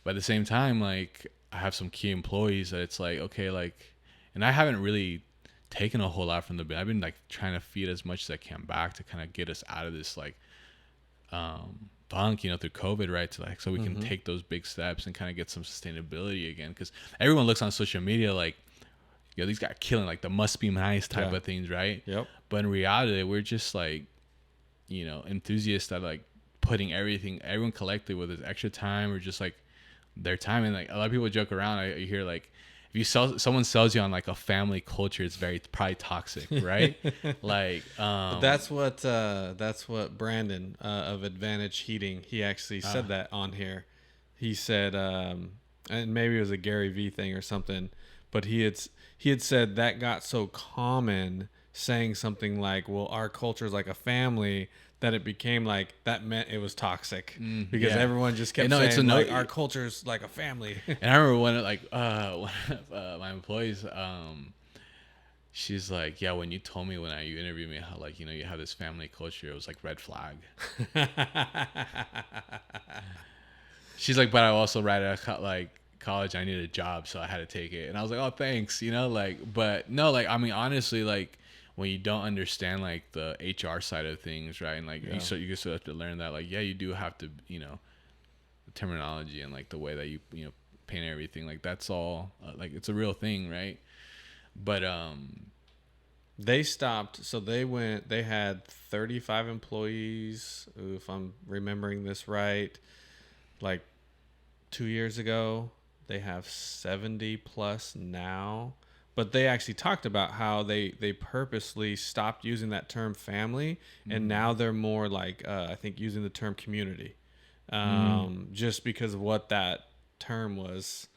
But at the same time, like I have some key employees that it's like, okay, like, and I haven't really taken a whole lot from the, I've been like trying to feed as much as I can back to kind of get us out of this like funk, through COVID, right? To like, so we can take those big steps and kind of get some sustainability again. Because everyone looks on social media like, these guys killing like the must be nice type of things, right? Yep. But in reality, we're just like, enthusiasts that like putting everyone collectively, whether it's extra time or just like their time. And like a lot of people joke around. I hear like, if someone sells you on like a family culture, it's probably toxic, right? Like, but that's what Brandon of Advantage Heating, he actually said that on here. He said, and maybe it was a Gary V thing or something, but he had said that got so common, saying something like, well, our culture is like a family, that it became like that meant it was toxic because everyone just kept saying like our culture's like a family. And I remember one of my employees, she's like, yeah, when you told me when you interviewed me how like you have this family culture, it was like red flag. She's like, but I also right at like college, I needed a job, so I had to take it. And I was like, oh, thanks, like, but no, like, I mean, honestly, like when you don't understand like the HR side of things, right? And like you just have to learn that, like, yeah, you do have to, the terminology and like the way that you paint everything, like that's all like it's a real thing, right? But they stopped, so they had 35 employees, if I'm remembering this right, like 2 years ago. They have 70 plus now. But they actually talked about how they purposely stopped using that term family, and now they're more like, I think, using the term community, just because of what that term was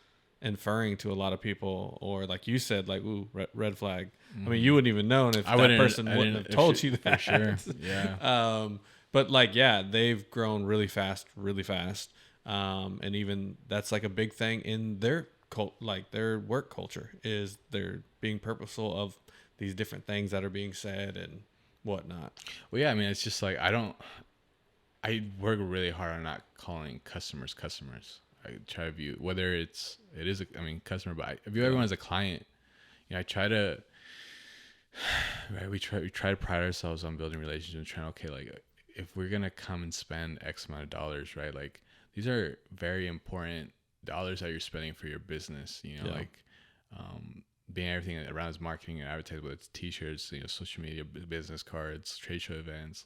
inferring to a lot of people, or like you said, like, ooh, red flag. I mean, you wouldn't even know if that person wouldn't have told you that. For sure, yeah. But like, yeah, they've grown really fast. And even that's like a big thing in their like their work culture is they're being purposeful of these different things that are being said and whatnot. Well, yeah, I mean, it's just like I work really hard on not calling customers customers. I try to view whether it is I mean customer, but I view everyone as a client. You know, I try to right. We try to pride ourselves on building relationships and trying, okay, like if we're gonna come and spend X amount of dollars, right? Like these are very important dollars that you're spending for your business. You know, like being everything around is marketing and advertising, whether it's t-shirts, you know, social media, business cards, trade show events,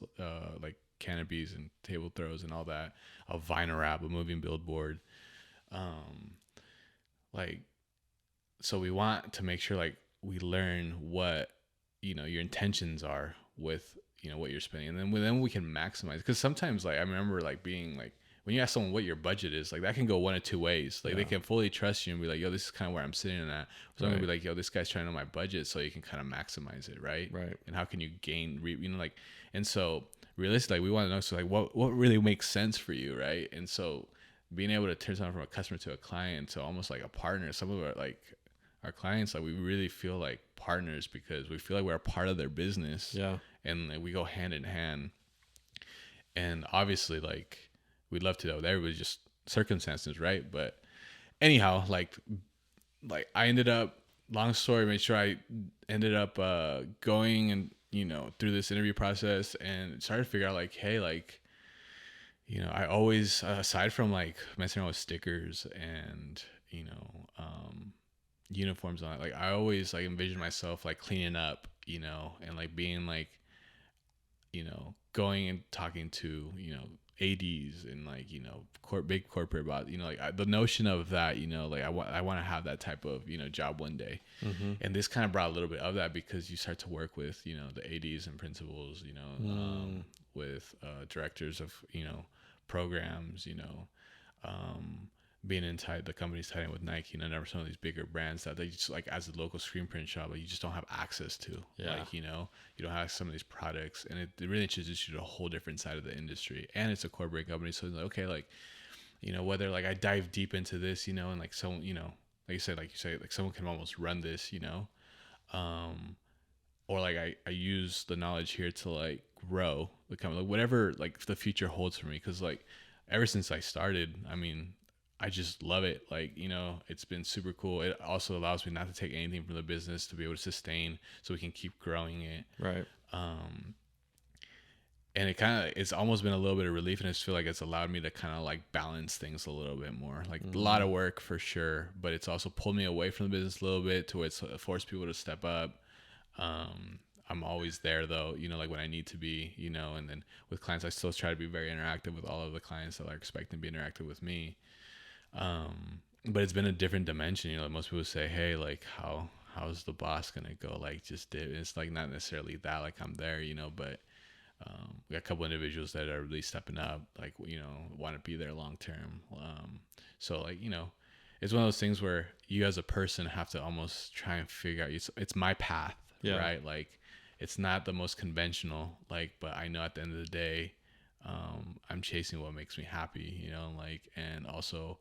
like canopies and table throws and all that, a vinyl wrap, a moving billboard, like, so we want to make sure like we learn what, you know, your intentions are with, you know, what you're spending, and then we can maximize, because sometimes like I remember like being like, when you ask someone what your budget is, like that can go one of two ways. Like they can fully trust you and be like, yo, this is kind of where I'm sitting at. So I'm gonna be like, yo, this guy's trying to know my budget, so you can kind of maximize it, right? Right. And how can you gain, you know, like, and so realistically, like, we want to know, so like, what really makes sense for you, right? And so being able to turn something from a customer to a client to almost like a partner. Some of our clients, like we really feel like partners because we feel like we're a part of their business. Yeah. And like, we go hand in hand. And obviously, like, we'd love to know that everybody's just circumstances, right? But anyhow, like I ended up, long story, made sure I ended up going and, you know, through this interview process and started to figure out like, hey, like, you know, I always, aside from like messing around with stickers and, you know, uniforms on it, like I always like envision myself like cleaning up, you know, and like being like, you know, going and talking to, you know, ADs and like, you know, big corporate about, you know, like the notion of that, you know, like I want to have that type of, you know, job one day. And this kind of brought a little bit of that because you start to work with, you know, the ADs and principals, you know, with directors of, you know, programs, you know, being the company's tied in with Nike, and never some of these bigger brands that they just like, as a local screen print shop, like you just don't have access to. Like, you know, you don't have some of these products, and it really introduces you to a whole different side of the industry. And it's a corporate company, so it's like, okay, like, you know, whether like I dive deep into this, you know, and like someone, you know, like you say, like someone can almost run this, you know, or like I use the knowledge here to like grow the company, like whatever like the future holds for me, because like ever since I started, I mean, I just love it. Like, you know, it's been super cool. It also allows me not to take anything from the business, to be able to sustain so we can keep growing it. Right. And it kind of, it's almost been a little bit of relief, and I just feel like it's allowed me to kind of like balance things a little bit more. Like a lot of work for sure, but it's also pulled me away from the business a little bit to where it's forced people to step up. I'm always there though, you know, like when I need to be, you know, and then with clients, I still try to be very interactive with all of the clients that are expecting to be interactive with me. But it's been a different dimension, you know. Most people say, hey, like how's the boss gonna go, like just dip. It's like not necessarily that, like I'm there, you know, but we got a couple individuals that are really stepping up, like, you know, want to be there long term. So like, you know, it's one of those things where you as a person have to almost try and figure out, it's my path, right? Like it's not the most conventional, like, but I know at the end of the day, I'm chasing what makes me happy, you know, like, and also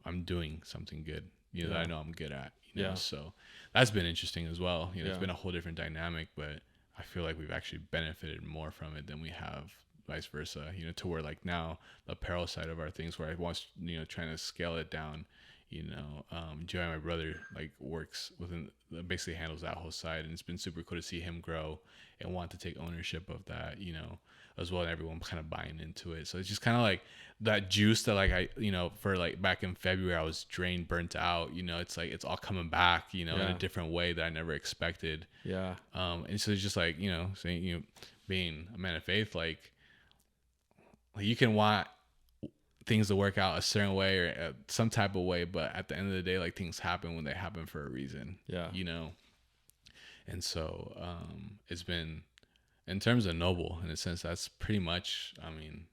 I'm doing something good, you know, that I know I'm good at, you know. So that's been interesting as well, you know. It's been a whole different dynamic, but I feel like we've actually benefited more from it than we have vice versa, you know, to where like now the apparel side of our things, where I was, you know, trying to scale it down, you know, Joey, my brother, like works within, basically handles that whole side, and it's been super cool to see him grow and want to take ownership of that, you know, as well, and everyone kind of buying into it. So it's just kind of like that juice that like I, you know, for like back in February I was drained, burnt out, you know. It's like it's all coming back, you know, in a different way that I never expected. And so it's just like, you know, saying, you know, being a man of faith, like you can want things to work out a certain way or some type of way, but at the end of the day, like things happen when they happen for a reason. You know. And so it's been, in terms of Noble, in a sense, that's pretty much, I mean,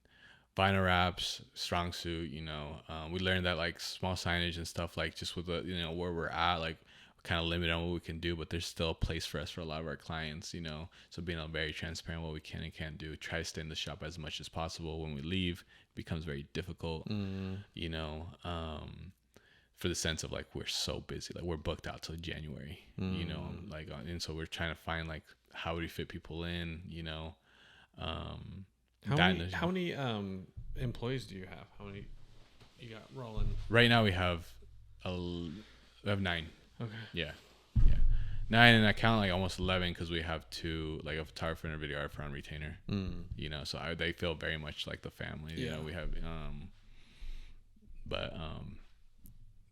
vinyl wraps, strong suit, you know. We learned that like small signage and stuff, like just with the, you know, where we're at, like kind of limited on what we can do, but there's still a place for us for a lot of our clients, you know. So being very transparent what we can and can't do, try to stay in the shop as much as possible. When we leave, it becomes very difficult, you know. for the sense of like we're so busy, like we're booked out till January, you know, like and so we're trying to find like how would we fit people in, you know. How many employees do you have? How many you got rolling? Right now we have 9. Okay. Yeah. 9, and I count like almost 11 because we have 2, like a photographer and a videographer on retainer. You know, so they feel very much like the family. You know, we have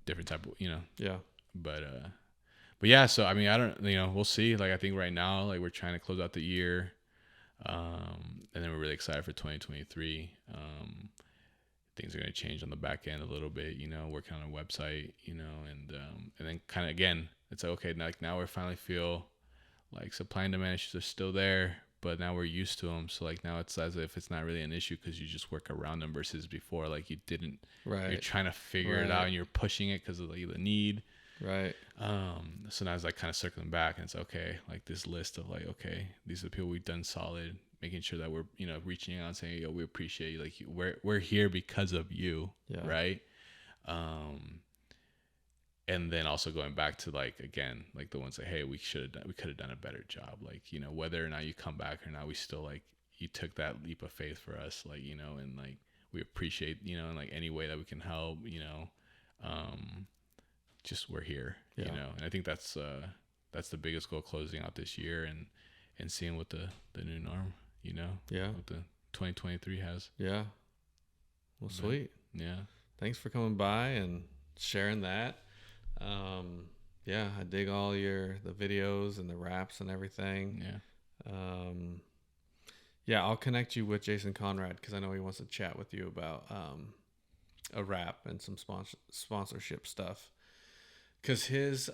different type of, you know. Yeah. But yeah, so I mean, I don't, you know, we'll see. Like I think right now, like we're trying to close out the year, and then we're really excited for 2023. Things are going to change on the back end a little bit, you know, working on a website, you know, and then kind of again, it's like, okay, now we finally feel like supply and demand issues are still there, but now we're used to them. So like now it's as if it's not really an issue because you just work around them versus before, like you didn't, you're trying to figure it out and you're pushing it because of like the need. Right. So now it's like kind of circling back and it's okay, like this list of like, okay, these are the people we've done solid, making sure that we're, you know, reaching out and saying, yo, we appreciate you. Like we're here because of you. Yeah. Right. And then also going back to like, again, like the ones that, hey, we could have done a better job. Like, you know, whether or not you come back or not, we still like, you took that leap of faith for us. Like, you know, and like, we appreciate, you know, in like any way that we can help, you know, just we're here, you know, and I think that's the biggest goal closing out this year and seeing what the new norm, you know, what the 2023 has. Yeah. Well, sweet. Yeah. Thanks for coming by and sharing that. Yeah, I dig all the videos and the raps and everything. Yeah. Yeah, I'll connect you with Jason Conrad because I know he wants to chat with you about a rap and some sponsorship stuff. Because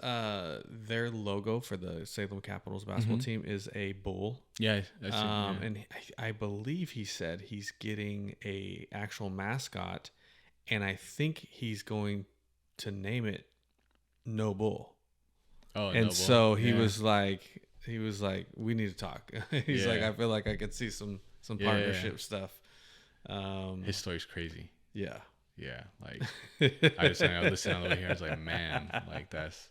their logo for the Salem Capitals basketball team is a bull. Yeah, that's and I believe he said he's getting a actual mascot, and I think he's going to name it No Bull. Oh, and No so Bull. he was like, we need to talk. He's like, I feel like I could see some partnership stuff. His story's crazy. Yeah. Yeah, like I was listening on the way here. I was like, man, like that's.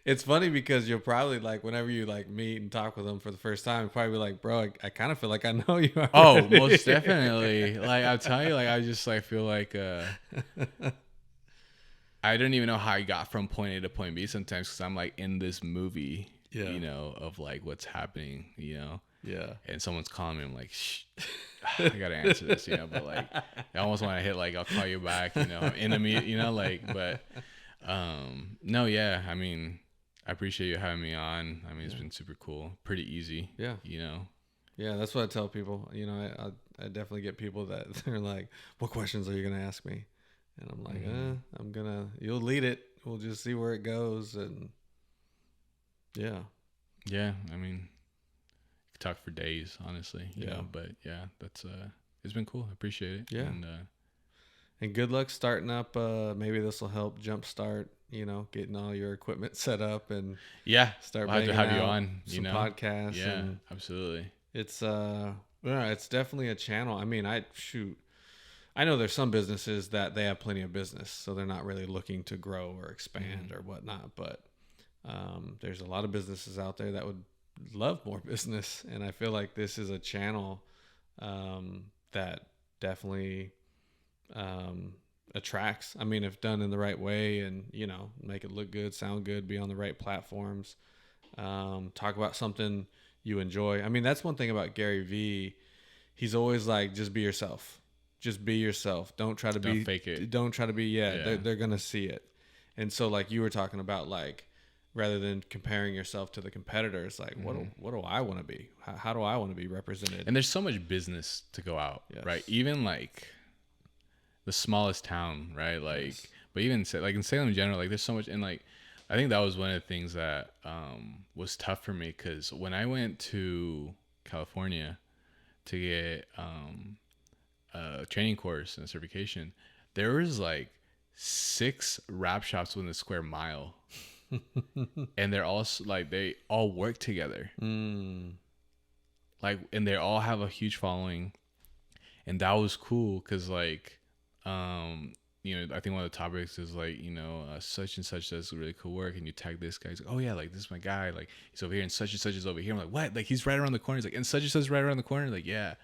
It's funny because you'll probably like whenever you like meet and talk with them for the first time, you'll probably be like, bro, I kind of feel like I know you. Already. Oh, most definitely. Like I'll tell you, like I just like feel like I don't even know how I got from point A to point B sometimes because I'm like in this movie, you know, of like what's happening, you know. Yeah. And someone's calling me. I'm like, shh, I gotta answer this, you know. But like, I almost want to hit like, I'll call you back, you know, in a meet, you know, like. But no, yeah. I mean, I appreciate you having me on. I mean, it's been super cool, pretty easy. Yeah. You know. Yeah, that's what I tell people. You know, I definitely get people that they're like, "What questions are you gonna ask me?" And I'm like, you'll lead it. We'll just see where it goes, and yeah. Yeah, I mean. Talk for days, honestly, you know, but yeah, that's it's been cool. I appreciate it. Yeah. And good luck starting up. Maybe this will help jumpstart, you know, getting all your equipment set up and start I'll have to have you on, some podcasts. Yeah, and absolutely. It's it's definitely a channel. I mean, I know there's some businesses that they have plenty of business, so they're not really looking to grow or expand or whatnot. But there's a lot of businesses out there that would love more business, and I feel like this is a channel that definitely attracts. I mean, if done in the right way, and you know, make it look good, sound good, be on the right platforms, talk about something you enjoy. I mean, that's one thing about Gary Vee. He's always like, just be yourself. Just be yourself. Don't try to don't fake it. Don't try to be. They're gonna see it. And so, like you were talking about, like, rather than comparing yourself to the competitors, like what do I want to be? How do I want to be represented? And there's so much business to go out, right? Even like the smallest town, right? Like, but even like in Salem in general, like there's so much. And like, I think that was one of the things that was tough for me because when I went to California to get a training course and certification, there was like 6 rap shops within the square mile. And they're all like, they all work together, like, and they all have a huge following, and that was cool because like I think one of the topics is like, such and such does really cool work, and you tag this guy. He's like, oh yeah, like this is my guy, like he's over here, and such is over here. I'm like, what? Like he's right around the corner. He's like, and such is right around the corner. Like, yeah.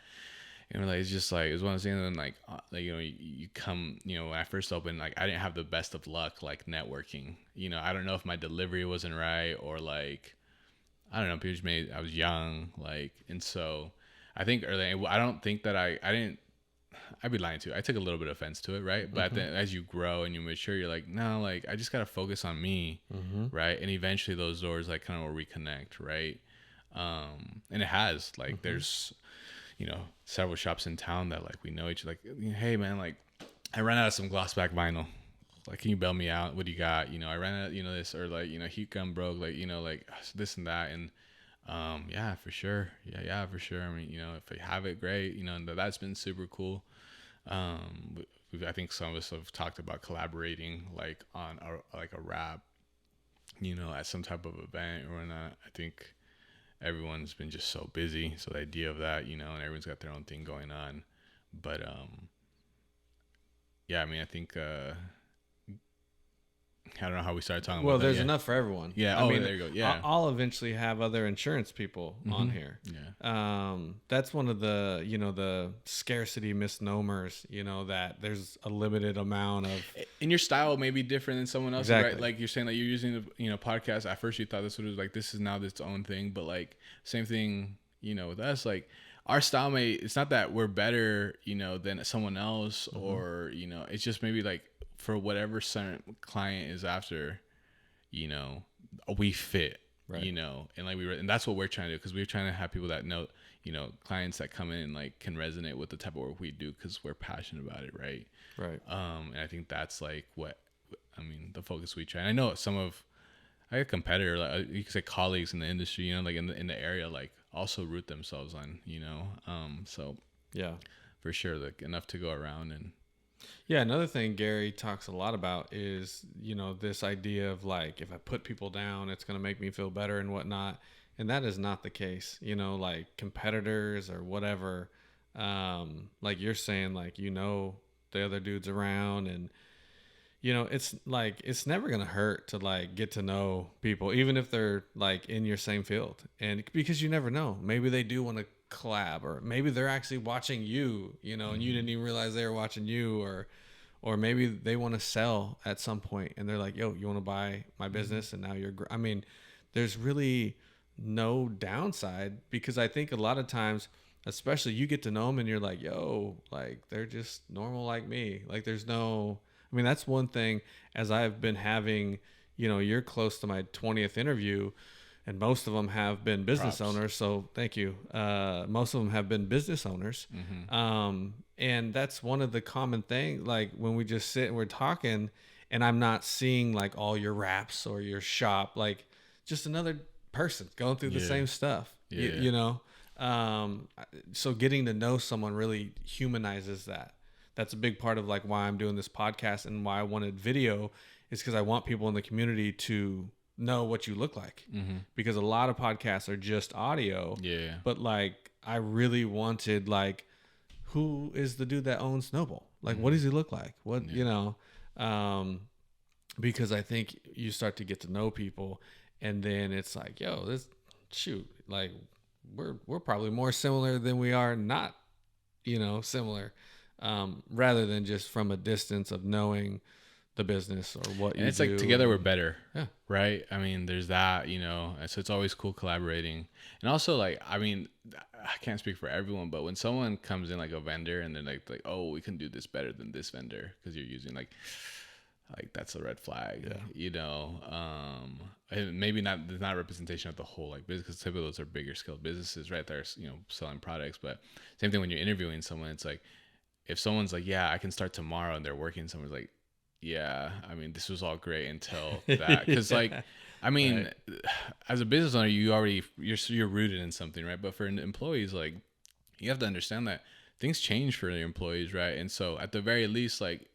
And like it's just like it's one of those things. And like, you come, when I first opened, like I didn't have the best of luck like networking. I don't know if my delivery wasn't right, or like I don't know, people just I was young, like, and so I think early, I don't think that I didn't. I'd be lying too. I took a little bit of offense to it, right? But then as you grow and you mature, you're like, no, like I just gotta focus on me, right? And eventually those doors like kind of will reconnect, right? And it has like there's several shops in town that like we know each other. Like, hey man, like I ran out of some gloss back vinyl. Like, can you bail me out? What do you got? I ran out, this, or like, heat gun broke, like, like this and that. And yeah, for sure. Yeah, for sure. I mean, if I have it, great. And that's been super cool. I think some of us have talked about collaborating like on a rap, at some type of event or not. I think everyone's been just so busy. So the idea of that, and everyone's got their own thing going on. But yeah, I mean, I think I don't know how we started talking about that. Well, there's enough for everyone. Yeah. I mean, there you go. Yeah. I'll eventually have other insurance people on here. Yeah. That's one of the, the scarcity misnomers, that there's a limited amount of. And your style may be different than someone else, Exactly. right? Like you're saying that you're using the, podcast. At first you thought this was like, this is now its own thing, but like same thing, with us, like our style it's not that we're better, than someone else or, it's just maybe like, for whatever certain client is after, we fit, right. and like and that's what we're trying to do, because we're trying to have people that know, clients that come in and like can resonate with the type of work we do because we're passionate about it, right? Right. And I think that's like the focus we try. And I know I a competitor, like you could say colleagues in the industry, like in the area, like also root themselves on, so yeah, for sure, like enough to go around. And yeah, another thing Gary talks a lot about is, this idea of like, if I put people down, it's going to make me feel better and whatnot. And that is not the case, like competitors or whatever. Like you're saying, like, the other dudes around, and, it's like, it's never going to hurt to like get to know people, even if they're like in your same field. And because you never know, maybe they do want to collab, or maybe they're actually watching you, and you didn't even realize they were watching you, or maybe they want to sell at some point and they're like, yo, you want to buy my business? And now I mean, there's really no downside, because I think a lot of times, especially you get to know them and you're like, yo, like they're just normal like me. Like there's no, I mean, that's one thing, as I've been having, you're close to my 20th interview, and most of them have been business owners. So thank you. Most of them have been business owners. And that's one of the common things, like when we just sit and we're talking and I'm not seeing like all your raps or your shop, like just another person going through the same stuff, so getting to know someone really humanizes that. That's a big part of like why I'm doing this podcast and why I wanted video, is because I want people in the community to know what you look like, because a lot of podcasts are just audio, but like I really wanted, like, who is the dude that owns Snowball, like what does he look like, what because I think you start to get to know people, and then it's like, yo, this shoot, like we're probably more similar than we are not similar, rather than just from a distance of knowing the business or what you it's do. Like together we're better. Yeah. Right. I mean, there's that, so it's always cool collaborating. And also, like, I mean, I can't speak for everyone, but when someone comes in like a vendor and they're like, oh, we can do this better than this vendor because you're using like that's a red flag. And maybe there's not a representation of the whole like business, because typically those are bigger scale businesses, right? They're selling products. But same thing when you're interviewing someone, it's like if someone's like, yeah, I can start tomorrow, and they're working, someone's like, yeah, I mean, this was all great until that. Because like, I mean, as a business owner, you're rooted in something, right? But for employees, like, you have to understand that things change for your employees, right? And so at the very least, like,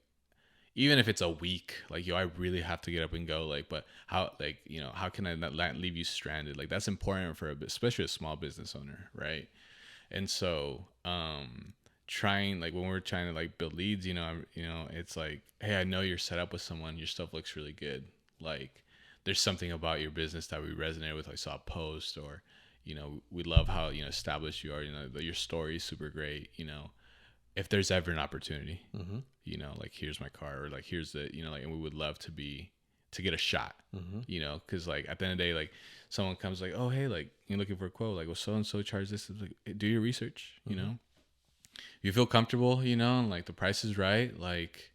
even if it's a week, like, I really have to get up and go, like, but how, like, how can I not leave you stranded? Like, that's important for especially a small business owner, right? And so, trying, like when we're trying to like build leads, it's like, hey, I know you're set up with someone, your stuff looks really good, like there's something about your business that we resonate with. I saw a post, or we love how established you are, your story is super great. If there's ever an opportunity, like here's my car, or like here's the, like, and we would love to get a shot, because like at the end of the day, like someone comes like, oh, hey, like you're looking for a quote, like, well, so and so charge this. It's like, do your research, if you feel comfortable, and like the price is right, like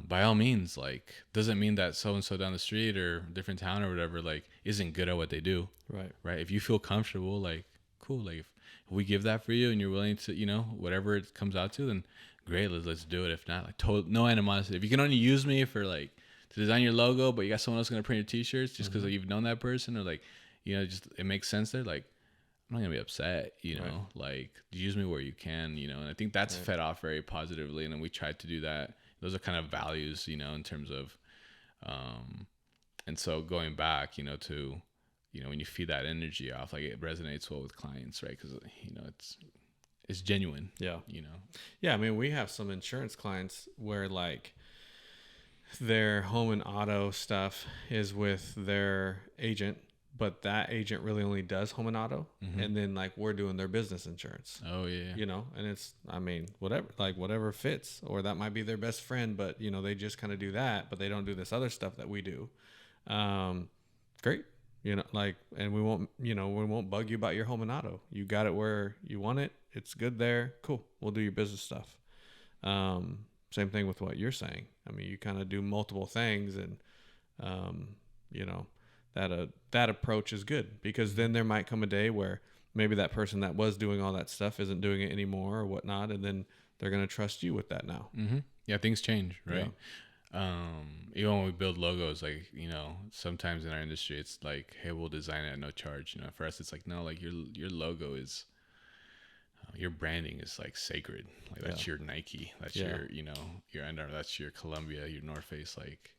by all means, like doesn't mean that so and so down the street or different town or whatever like isn't good at what they do. Right. If you feel comfortable, like cool, like if we give that for you and you're willing to, whatever it comes out to, then great, let's do it. If not, like no animosity. If you can only use me for like to design your logo, but you got someone else gonna print your t-shirts just because you've known that person, or like just it makes sense there, like I'm not gonna be upset, like use me where you can, and I think that's fed off very positively, and then we tried to do that. Those are kind of values, in terms of and so going back, to when you feed that energy off, like it resonates well with clients, right? Because it's genuine. Yeah. Yeah, I mean, we have some insurance clients where like their home and auto stuff is with their agent, but that agent really only does home and auto, and then like we're doing their business insurance. Oh yeah. And it's, I mean, whatever fits, or that might be their best friend, but they just kind of do that, but they don't do this other stuff that we do. Great. Like, and we won't bug you about your home and auto. You got it where you want it. It's good there. Cool. We'll do your business stuff. Same thing with what you're saying. I mean, you kind of do multiple things, and, that approach is good, because then there might come a day where maybe that person that was doing all that stuff isn't doing it anymore or whatnot. And then they're going to trust you with that now. Yeah. Things change. Right. Yeah. Even when we build logos, like, sometimes in our industry, it's like, hey, we'll design it at no charge. For us, it's like, no, like your logo is, your branding is like sacred. Like that's your Nike, that's your, your Under Armour, that's your Columbia, your North Face. Like,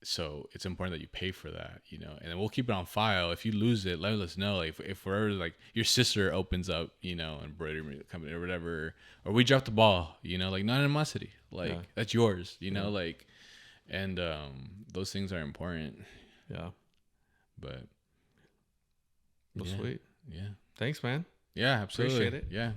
so it's important that you pay for that, and then we'll keep it on file. If you lose it, let us know. Like if we're like your sister opens up, embroidery company or whatever, or we drop the ball, like not animosity, like that's yours, like, and those things are important. Yeah. But well, sweet. Yeah. Thanks, man. Yeah, absolutely. Appreciate it. Yeah.